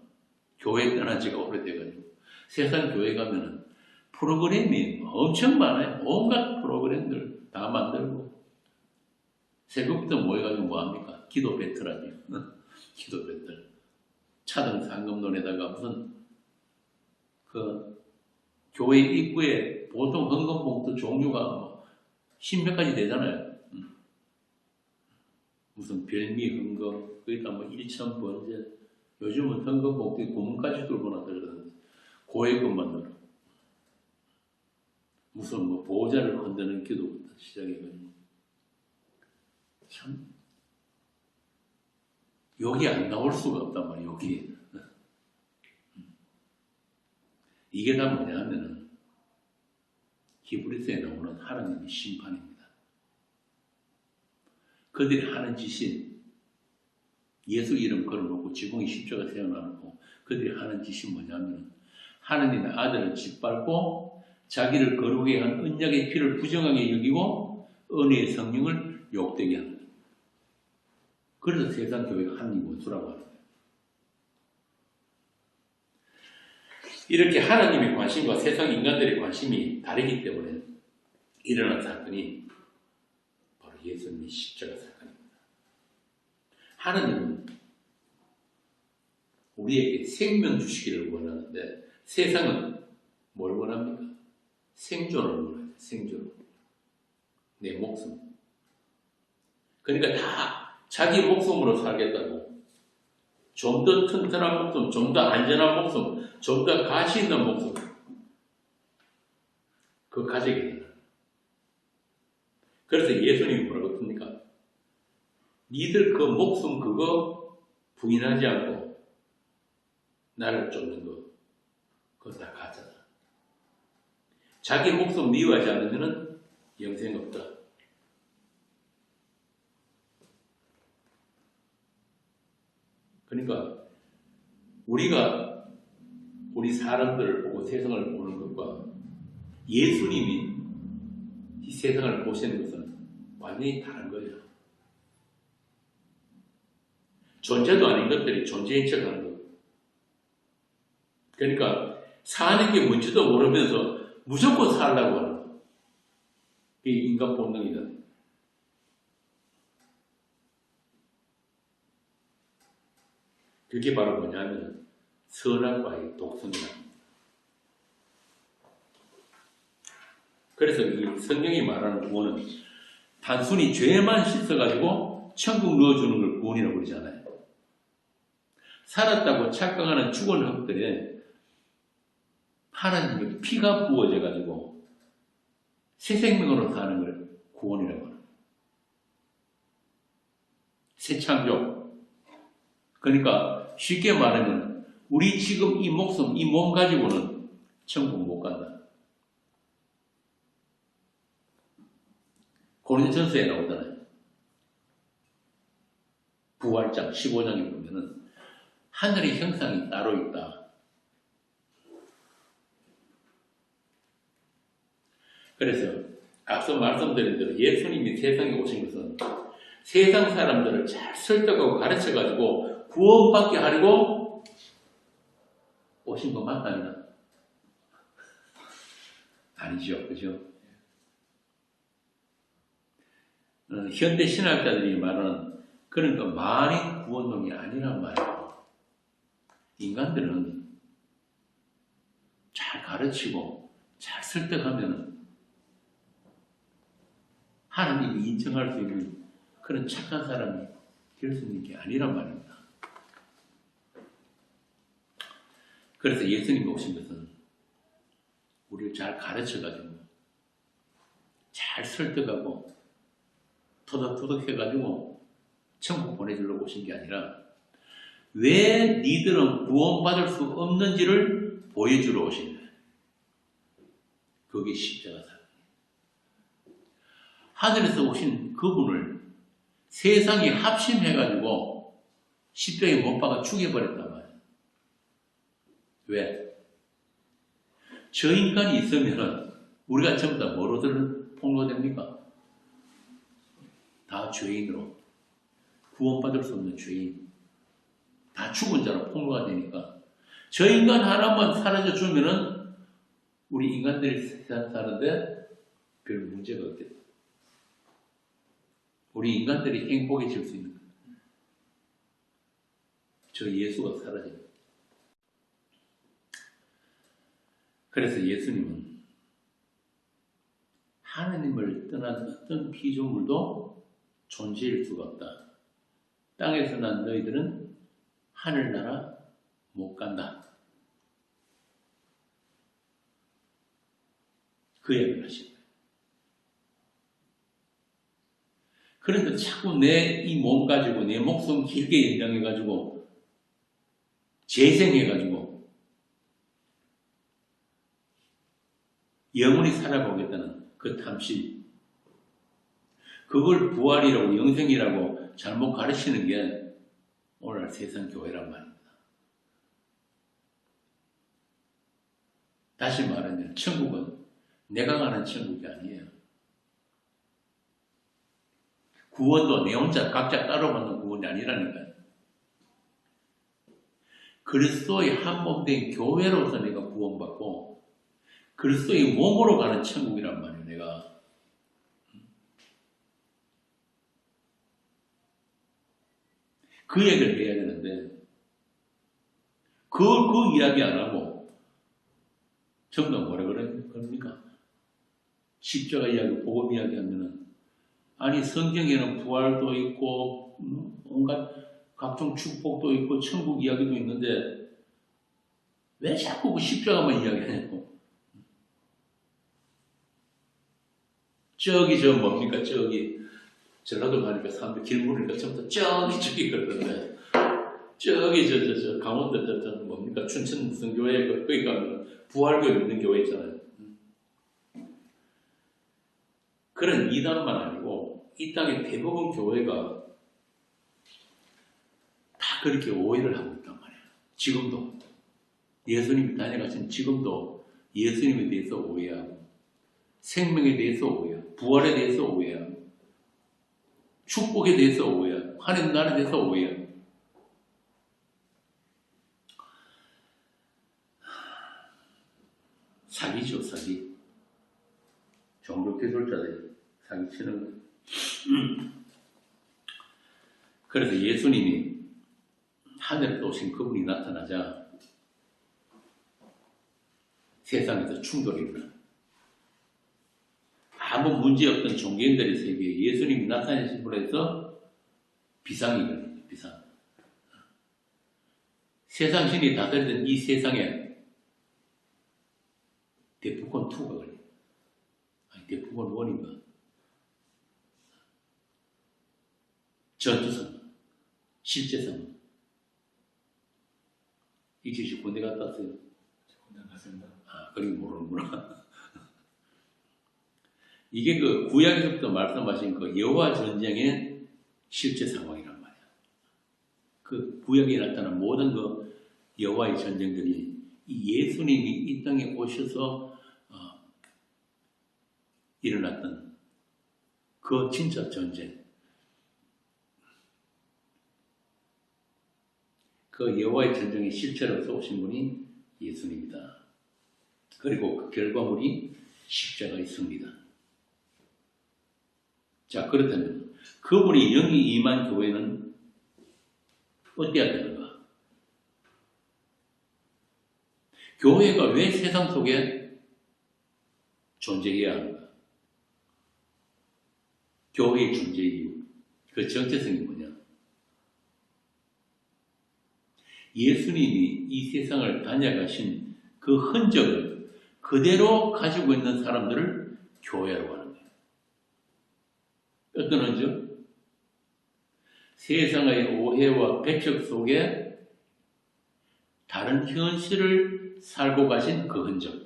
Speaker 1: 교회 떠난 지가 오래돼가지고 세상 교회 가면은 프로그램이 엄청 많아요. 온갖 프로그램들 다 만들고 새벽부터 모여가지고 뭐합니까? 기도 배틀하지. 기도 배틀. 차등 상금론에다가 무슨 그 교회 입구에 보통 헌금봉투 종류가 뭐 10몇 가지 되잖아요. 무슨 별미 헌금, 거기다 뭐 1천 번제, 요즘은 헌금봉투에 구문까지 들고 나들거든요. 고액금만 들어. 무슨 뭐 보호자를 건드는 기도부터 시작해가지고 참 여기 안 나올 수가 없단 말이에요. 여기 이게 다 뭐냐 하면은 히브리서에 나오는 하나님의 심판입니다. 그들이 하는 짓이 예수 이름 걸어놓고 지붕에 십자가 세워놓고 그들이 하는 짓이 뭐냐면 하나님의 아들을 짓밟고 자기를 거룩하게 한 언약의 피를 부정하게 여기고 은혜의 성령을 욕되게 하는 거예요. 그래서 세상 교회가 하나님 원수라고 하는 거예요. 이렇게 하나님의 관심과 세상 인간들의 관심이 다르기 때문에 일어난 사건이 바로 예수님의 십자가 사건입니다. 하나님은 우리에게 생명 주시기를 원하는데 세상은 뭘 원합니까? 생존을 원해요. 생존. 내 목숨. 그러니까 다 자기 목숨으로 살겠다고. 좀 더 튼튼한 목숨, 좀 더 안전한 목숨, 좀 더 가치 있는 목숨. 그거 가지게 되는. 그래서 예수님이 뭐라고 했습니까? 니들 그 목숨 그거 부인하지 않고 나를 쫓는 거 그거 다 가짜다. 자기 목숨 미워하지 않으면 영생 없다. 그러니까 우리가 우리 사람들을 보고 세상을 보는 것과 예수님이 이 세상을 보시는 것은 완전히 다른 거예요. 존재도 아닌 것들이 존재인 척 하는 거. 그러니까 사는 게 뭔지도 모르면서 무조건 살려고 하는 거. 이게 인간 본능이다. 그게 바로 뭐냐면 선악과의 독성이다. 그래서 이 성경이 말하는 구원은 단순히 죄만 씻어가지고 천국 넣어주는 걸 구원이라고 그러잖아요. 살았다고 착각하는 죽은 흙들에 하나님의 피가 부어져가지고 새 생명으로 사는 걸 구원이라고 합니다. 새 창조. 그러니까 쉽게 말하면 우리 지금 이 목숨, 이 몸 가지고는 천국 못 간다. 고린도전서에 나오잖아요. 부활장 15장에 보면은 하늘의 형상이 따로 있다. 그래서 앞서 말씀드린 대로 예수님이 세상에 오신 것은 세상 사람들을 잘 설득하고 가르쳐가지고 구원받게 하려고 오신 거 맞나요? 아니죠. 그죠? 현대 신학자들이 말하는 그런 거 많이 구원론이 아니란 말이에요. 인간들은 잘 가르치고 잘 설득하면 하나님이 인정할 수 있는 그런 착한 사람이 될 수 있는 게 아니란 말입니다. 그래서 예수님이 오신 것은 우리를 잘 가르쳐가지고 잘 설득하고 토닥토닥 해가지고 천국 보내주려고 오신 게 아니라 왜 니들은 구원받을 수 없는지를 보여주러 오신 거예요. 그게 십자가 사건이에요. 하늘에서 오신 그분을 세상이 합심해가지고 십자가에 못 박아 죽여버렸단 말이에요. 왜? 저 인간이 있으면 우리가 전부 다 뭐로들 폭로됩니까? 다 죄인으로, 구원받을 수 없는 죄인, 다 죽은 자로 폭로가 되니까 저 인간 하나만 사라져 주면은 우리 인간들이 세상 사는데 별 문제가 없겠다. 우리 인간들이 행복해질 수 있는 거예요. 저 예수가 사라져요. 그래서 예수님은 하나님을 떠난 어떤 피조물도 존재일 수가 없다. 땅에서 난 너희들은 하늘나라 못 간다. 그 얘기를 하신 거예요. 그런데 자꾸 내 이 몸 가지고 내 목숨 길게 연장해가지고 재생해가지고 영원히 살아보겠다는 그 탐심, 그걸 부활이라고 영생이라고 잘못 가르치는 게 오늘 세상 교회란 말입니다. 다시 말하면 천국은 내가 가는 천국이 아니에요. 구원도 내 혼자 각자 따로 받는 구원이 아니라니까요. 그리스도의 한 몸 된 교회로서 내가 구원받고 그리스도의 몸으로 가는 천국이란 말이에요. 내가 그 얘기를 해야 되는데 그 이야기 안 하고 전부 다 뭐라 그럽니까? 십자가 이야기, 복음 이야기 하면은 아니 성경에는 부활도 있고 온갖 각종 축복도 있고 천국 이야기도 있는데 왜 자꾸 그 십자가만 이야기하냐고. 저기 저 뭡니까? 저기 전라도 가니까 사람들 길 물으니까 전부 다 저기 그러던데 저기 저 강원도 저 뭡니까? 춘천 무슨 교회 거기 가면 부활교회 있는 교회 있잖아요. 그런 이단만 아니고 이 땅의 대부분 교회가 다 그렇게 오해를 하고 있단 말이에요. 지금도 예수님이 다녀가신 지금도 예수님에 대해서 오해하고 생명에 대해서 오해하고 부활에 대해서 오해하고 축복에 대해서 오해하고 하나님 나라에 대해서 오해하고 사기죠, 사기. 종교개돌자들이 사기치는 거예요. 그래서 예수님이 하늘에서 오신 그분이 나타나자 세상에서 충돌이 일어나. 아무 문제 없던 종교인들의 세계에 예수님이 나타나신 분에서 비상이 일어납니다. 비상. 세상 신이 다스리던 이 세상에 대포권 2가 걸려요. 아니, 대포권 1인가? 전투상, 실제상. 이치씨 군대 갔다 왔어요?
Speaker 3: 군대 갔습니다.
Speaker 1: 아, 그리고 모르는구나. 이게 그 구약에서부터 말씀하신 그 여호와 전쟁의 실제 상황이란 말이야. 그 구약에 나타난 모든 그 여호와의 전쟁들이 이 예수님이 이 땅에 오셔서 일어났던 그 진짜 전쟁, 그 여호와의 전쟁의 실체로서 오신 분이 예수님이다. 그리고 그 결과물이 십자가의 승리다. 자, 그렇다면 그분이 영이 임한 교회는 어때야 되는가? 교회가 왜 세상 속에 존재해야 하는가? 교회의 존재 이유, 그 정체성이 뭐냐? 예수님이 이 세상을 다녀가신 그 흔적을 그대로 가지고 있는 사람들을 교회라고 하는 거예요. 어떤 흔적? 세상의 오해와 배척 속에 다른 현실을 살고 가신 그 흔적.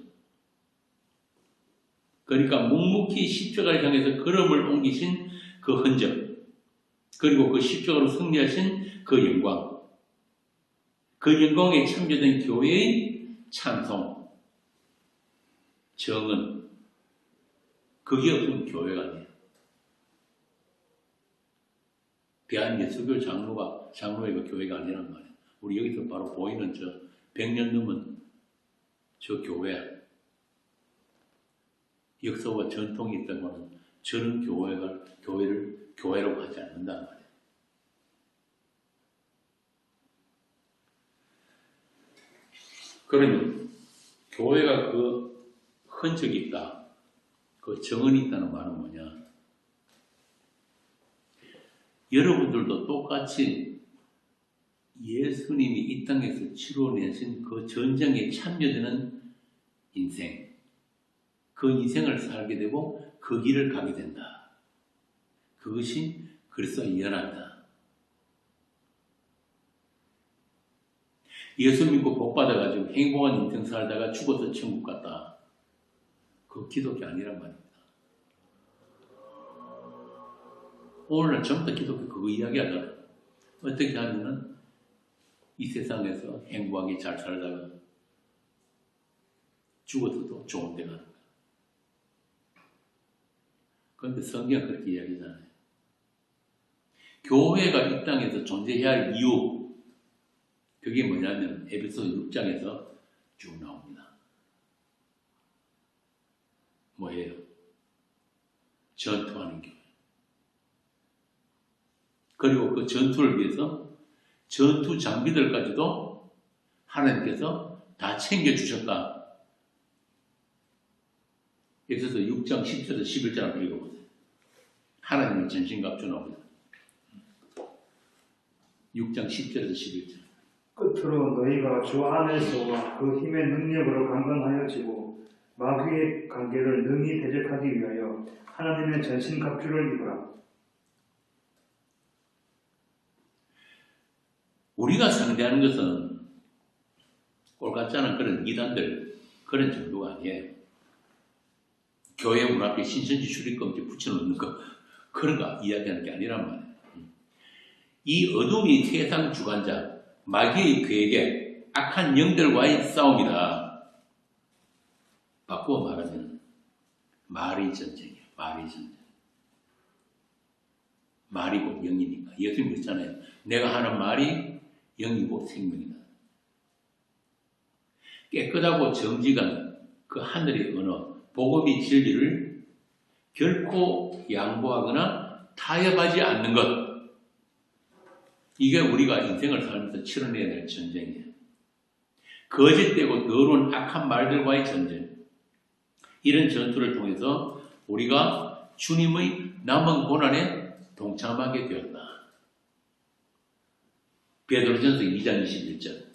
Speaker 1: 그러니까 묵묵히 십자가를 향해서 걸음을 옮기신 그 흔적. 그리고 그 십자가로 승리하신 그 영광. 그 영광에 참여된 교회의 찬송, 정은. 그게 없으면 교회가 아니에요. 대한예수교 장로회가 교회가 아니란 말이에요. 우리 여기서 바로 보이는 저 100년 넘은 저 교회. 역사와 전통이 있다고는 저는 교회를 교회라고 하지 않는단 말이에요. 그러면 교회가 그 흔적이 있다, 그 정은이 있다는 말은 뭐냐? 여러분들도 똑같이 예수님이 이 땅에서 치러내신 그 전쟁에 참여되는 인생, 그 인생을 살게 되고 그 길을 가게 된다. 그것이 그리스도의 연합이다. 예수 믿고 복 받아가지고 행복한 인생 살다가 죽어서 천국 갔다. 그 기독교 아니란 말입니다. 오늘날 전부 다 기독교 그거 이야기하잖아요. 어떻게 하면은 이 세상에서 행복하게 잘 살다가 죽어서도 좋은 데 가는 거야. 그런데 성경은 그렇게 이야기하잖아요. 교회가 이 땅에서 존재해야 할 이유, 그게 뭐냐면 에베소 6장에서 쭉 나옵니다. 뭐예요? 전투하는 교회. 그리고 그 전투를 위해서 전투 장비들까지도 하나님께서 다 챙겨주셨다. 에베소서 6장 10절에서 11절 한번 읽어보세요. 하나님의 전신갑주 나옵니다. 6장 10절에서 11절.
Speaker 2: 끝으로 너희가 주 안에서와 그 힘의 능력으로 강건하여지고 마귀의 관계를 능히 대적하기 위하여 하나님의 전신갑주를 입으라.
Speaker 1: 우리가 상대하는 것은 꼴 같지 않은 그런 이단들, 그런 정도가 아니에요. 교회 문 앞에 신천지 출입금지 붙여놓는 거, 그런 거 이야기하는 게 아니란 말이에요. 이 어둠이 세상 주관자, 마귀의 계획에 악한 영들과의 싸움이다. 바꾸어 말하면 말의 전쟁이에요. 말의 전쟁. 말이 곧 영이니까. 예수님 그랬잖아요. 내가 하는 말이 영이고 생명이다. 깨끗하고 정직한 그 하늘의 언어, 복음의 진리를 결코 양보하거나 타협하지 않는 것. 이게 우리가 인생을 살면서 치러내야 될 전쟁이에요. 거짓되고 더러운 악한 말들과의 전쟁. 이런 전투를 통해서 우리가 주님의 남은 고난에 동참하게 되었다. 베드로전서 2장 21절.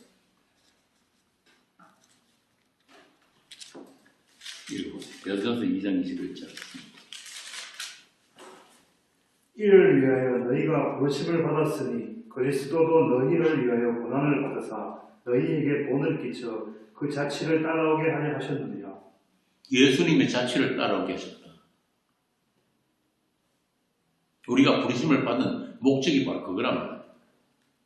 Speaker 1: 읽어보세요. 베드로전서 2장 21절.
Speaker 2: 이를 위하여 너희가 부르심을 받았으니 그리스도도 너희를 위하여 고난을 받으사 너희에게 본을 끼쳐 그 자취를 따라오게 하려 하셨느니라. 예수님의
Speaker 1: 자취를 따라오게 하셨다. 우리가 부르심을 받은 목적이 바로 그거란 말이에요.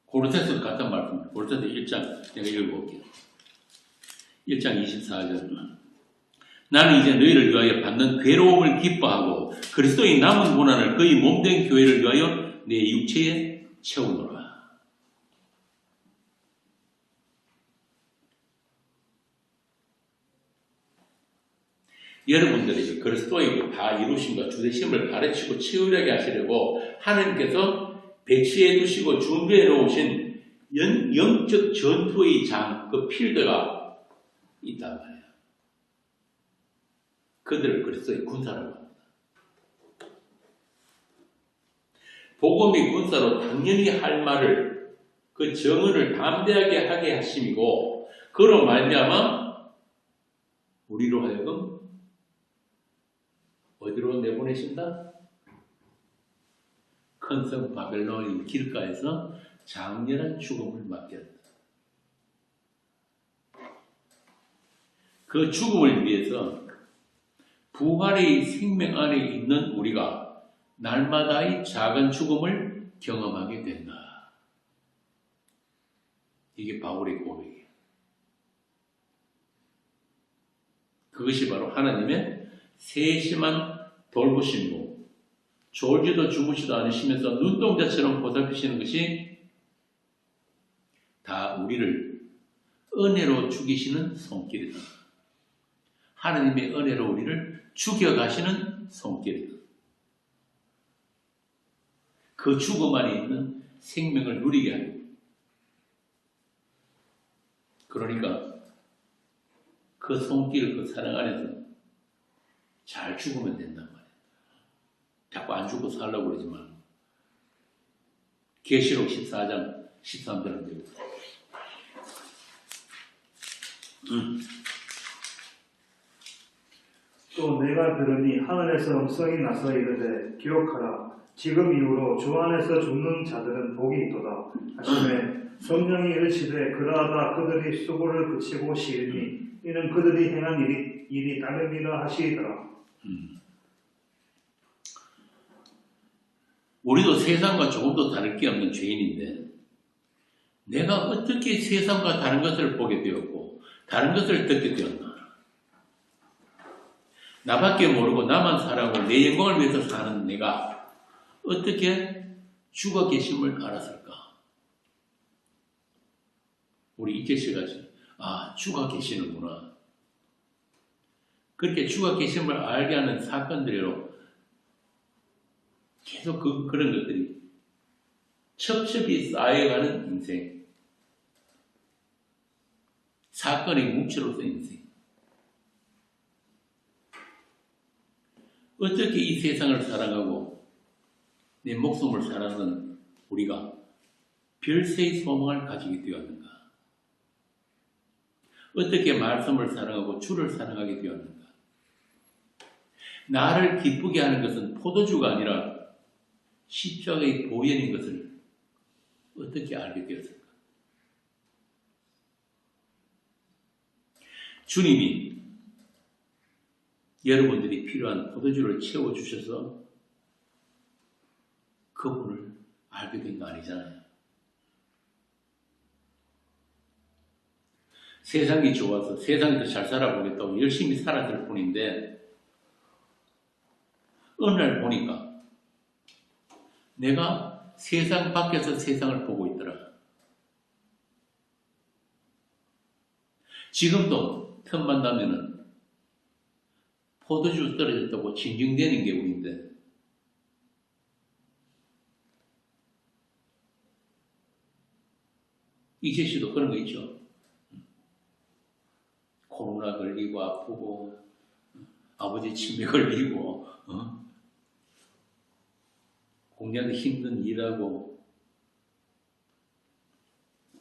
Speaker 1: 고린도서 같은 말씀입니다. 고린도서 1장 제가 읽어볼게요. 1장 24절. 나는 이제 너희를 위하여 받는 괴로움을 기뻐하고 그리스도의 남은 고난을 그의 몸된 교회를 위하여 내 육체에 채우노라. 여러분들에게 그리스도의 다 이루심과 주되심을 가르치고 치유하게 하시려고 하나님께서 배치해 두시고 준비해 놓으신 영적 전투의 장, 그 필드가 있단 말이에요. 그들을 그리스도의 군사라고 합니다. 복음의 군사로 당연히 할 말을, 그 정언을 담대하게 하게 하심이고, 그로 말미암아 우리로 하여금 어디로 내보내신다? 큰 성 바벨론의 길가에서 장렬한 죽음을 맞게 한다. 그 죽음을 위해서 부활의 생명 안에 있는 우리가 날마다의 작은 죽음을 경험하게 된다. 이게 바울의 고백이에요. 그것이 바로 하나님의 세심한 돌보심이고 졸지도 주무시도 않으시면서 눈동자처럼 보살피시는 것이 다 우리를 은혜로 죽이시는 손길이다. 하나님의 은혜로 우리를 죽여가시는 손길이다. 그 죽음 안에 있는 생명을 누리게 하는. 그러니까 그 손길, 그 사랑 안에서 잘 죽으면 된단 말이에요. 자꾸 안 죽고 살려고 그러지 말고. 계시록 14장 13절을 읽어보세요.
Speaker 2: 또 내가 들으니 하늘에서 음성이 나서 이르되 기록하라. 지금 이후로 주 안에서 죽는 자들은 복이 있도다 하시매 성령이 이르시되 그러하다 그들이 수고를 그치고 쉬리니 이는 그들이 행한 일이 일이 따르리라 하시더라.
Speaker 1: 우리도 세상과 조금도 다를 게 없는 죄인인데 내가 어떻게 세상과 다른 것을 보게 되었고 다른 것을 듣게 되었나? 나밖에 모르고 나만 살아고 내 영광을 위해서 사는 내가 어떻게 죽어 계심을 알았을까? 우리 이계시같이 죽어 계시는구나. 그렇게 죽어 계심을 알게 하는 사건들로 계속 그런 것들이 첩첩이 쌓여가는 인생. 사건의 묵시로서 인생. 어떻게 이 세상을 살아가고 내 목숨을 살아가는 우리가 별세의 소망을 가지게 되었는가? 어떻게 말씀을 사랑하고 주를 사랑하게 되었는가? 나를 기쁘게 하는 것은 포도주가 아니라 십자가의 보혈인 것을 어떻게 알게 되었을까? 주님이 여러분들이 필요한 포도주를 채워주셔서 그분을 알게 된 거 아니잖아요. 세상이 좋아서 세상에서 잘 살아보겠다고 열심히 살았을 뿐인데 어느 날 보니까 내가 세상 밖에서 세상을 보고 있더라. 지금도 틈만 나면은 포도주 떨어졌다고 징징대는 게 우리인데 이재 씨도 그런 거 있죠. 코로나 걸리고 아프고 아버지 치매 걸리고 공부하기 힘든 일하고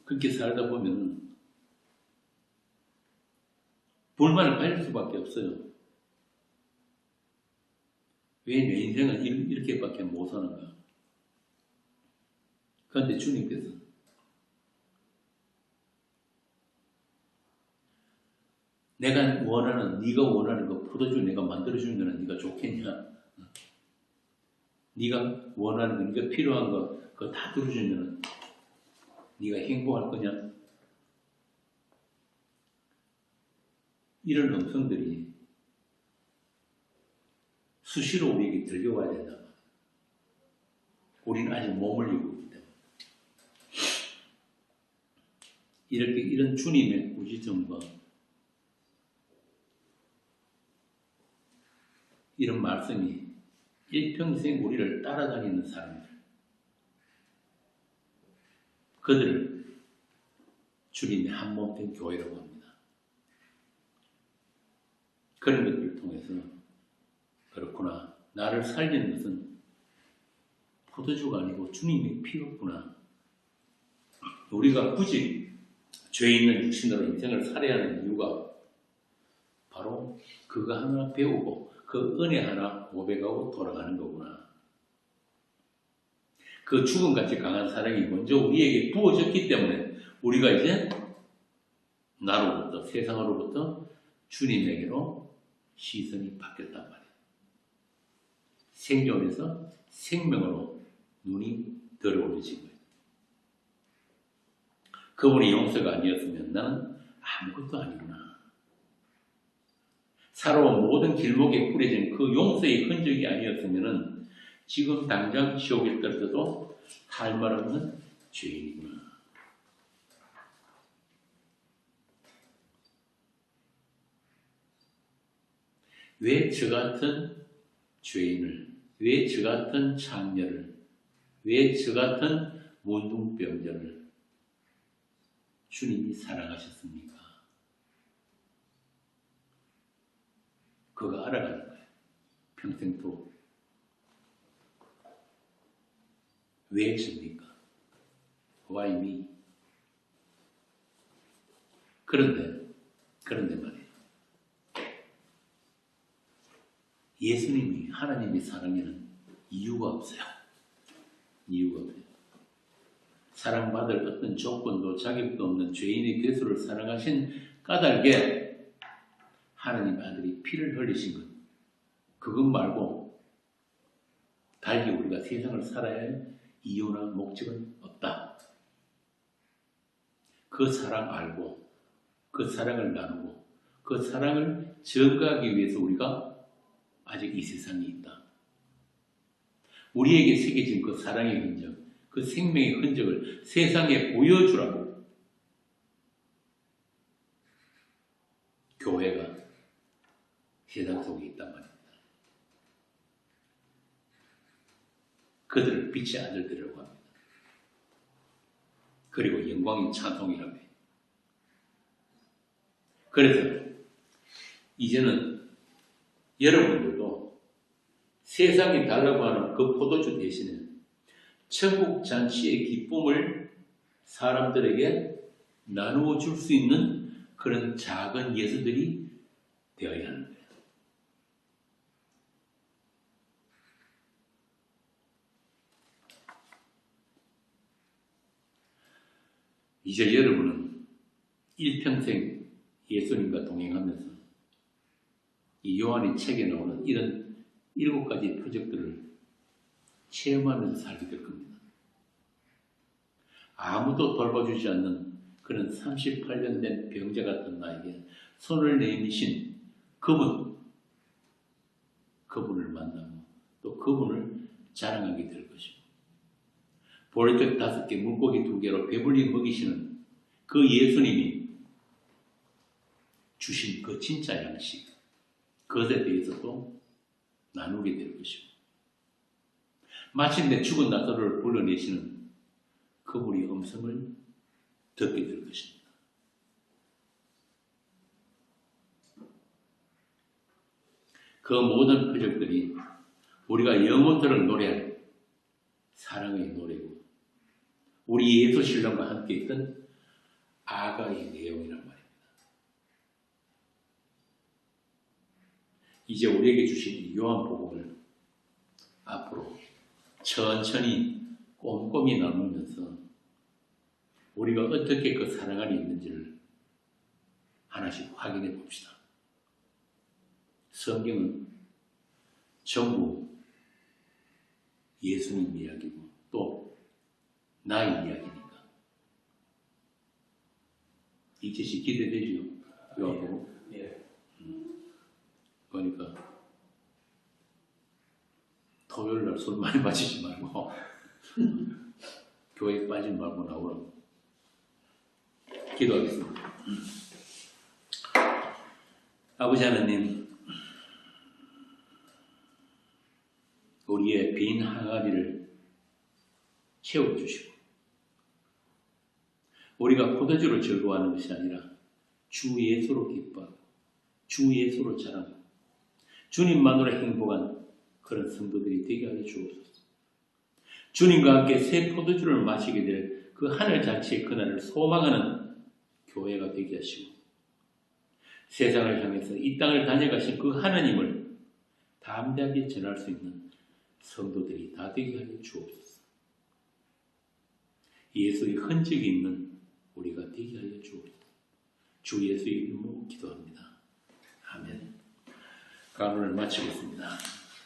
Speaker 1: 그렇게 살다 보면 불만을 가질 수밖에 없어요. 왜 내 인생은 이렇게밖에 못 사는가? 그런데 주님께서 내가 원하는, 네가 원하는 그 포도주 내가 만들어주는 거는 네가 좋겠냐? 네가 원하는 거, 네가 필요한 거 그거 다 들어주면 네가 행복할 거냐? 이런 음성들이 수시로 우리에게 들려와야 된다. 우리는 아직 머물리고 있기 때문에. 이런 주님의 꾸짖음과 이런 말씀이 일평생 우리를 따라다니는 사람들, 그들을 주님의 한몸된 교회라고 합니다. 그런 것들을 통해서 그렇구나, 나를 살리는 것은 포도주가 아니고 주님의 피였구나. 우리가 굳이 죄 있는 육신으로 인생을 살아야 하는 이유가 바로 그거 하나 배우고 그 은혜 하나 고백하고 돌아가는 거구나. 그 죽음같이 강한 사랑이 먼저 우리에게 부어졌기 때문에 우리가 이제 나로부터, 세상으로부터 주님에게로 시선이 바뀌었단 말이에요. 생존에서 생명으로 눈이 들어올려진 거예요. 그분의 용서가 아니었으면 나는 아무것도 아니구나. 살아온 모든 길목에 뿌려진 그 용서의 흔적이 아니었으면 지금 당장 지옥에 떨어져도 할 말 없는 죄인이구나. 왜 저 같은 죄인을, 왜 저 같은 창녀를, 왜 저 같은 문둥병자를 주님이 사랑하셨습니까? 그거 알아가는 거예요. 평생토록. 왜 접니까? Why me? 그런데 말이에요. 예수님이, 하나님의 사랑에는 이유가 없어요. 이유가 없어요. 사랑받을 어떤 조건도 자격도 없는 죄인의 괴수를 사랑하신 까닭에 하나님 아들이 피를 흘리신 것, 그것 말고 달리 우리가 세상을 살아야 할 이유나 목적은 없다. 그 사랑 알고 그 사랑을 나누고 그 사랑을 증거하기 위해서 우리가 아직 이 세상에 있다. 우리에게 새겨진 그 사랑의 흔적, 그 생명의 흔적을 세상에 보여주라고 교회가 세상 속에 있단 말입니다. 그들을 빛의 아들들이라고 합니다. 그리고 영광인 찬송이라고 해요. 그래서 이제는 여러분들도 세상이 달라고 하는 그 포도주 대신에 천국 잔치의 기쁨을 사람들에게 나누어 줄 수 있는 그런 작은 예수들이 되어야 하는 거예요. 이제 여러분은 일평생 예수님과 동행하면서 이 요한의 책에 나오는 이런 7가지 표적들을 체험하면서 살게 될 겁니다. 아무도 돌봐주지 않는 그런 38년 된 병자 같은 나에게 손을 내미신 그분을 만나고 또 그분을 자랑하게 될 것이고, 보리떡 5개, 물고기 2개로 배불리 먹이시는 그 예수님이 주신 그 진짜 양식, 그것에 대해서도 나누게 될 것이고, 마침내 죽은 나사로를 불러내시는 그분의 음성을 듣게 될 것입니다. 그 모든 표적들이 우리가 영혼들을 노래할 사랑의 노래고, 우리 예수 신랑과 함께 있던 아가의 내용이란 말입니다. 이제 우리에게 주신 이 요한복음을 앞으로 천천히 꼼꼼히 나누면서 우리가 어떻게 그 사랑 안에 있는지를 하나씩 확인해 봅시다. 성경은 전부 예수님 이야기고 또 나의 이야기니까. 이 뜻이 기대되죠? 요한복음?
Speaker 2: 예.
Speaker 1: 그러니까 토요일날 술 많이 마시지 말고 교회 빠지지 말고 나오라고. 기도하겠습니다. 아버지 하나님, 우리의 빈 항아리를 채워주시고, 우리가 포도주로 즐거워하는 것이 아니라 주 예수로 기뻐하고 주 예수로 자랑하고 주님만으로 행복한 그런 성도들이 되게 하여 주옵소서. 주님과 함께 새 포도주를 마시게 될 그 하늘 잔치의 그날을 소망하는 교회가 되게 하시고, 세상을 향해서 이 땅을 다녀가신 그 하나님을 담대하게 전할 수 있는 성도들이 다 되게 하여 주옵소서. 예수의 흔적이 있는 우리가 되게 하여 주옵소서. 주 예수의 이름으로 기도합니다. 아멘. 강론을 마치겠습니다.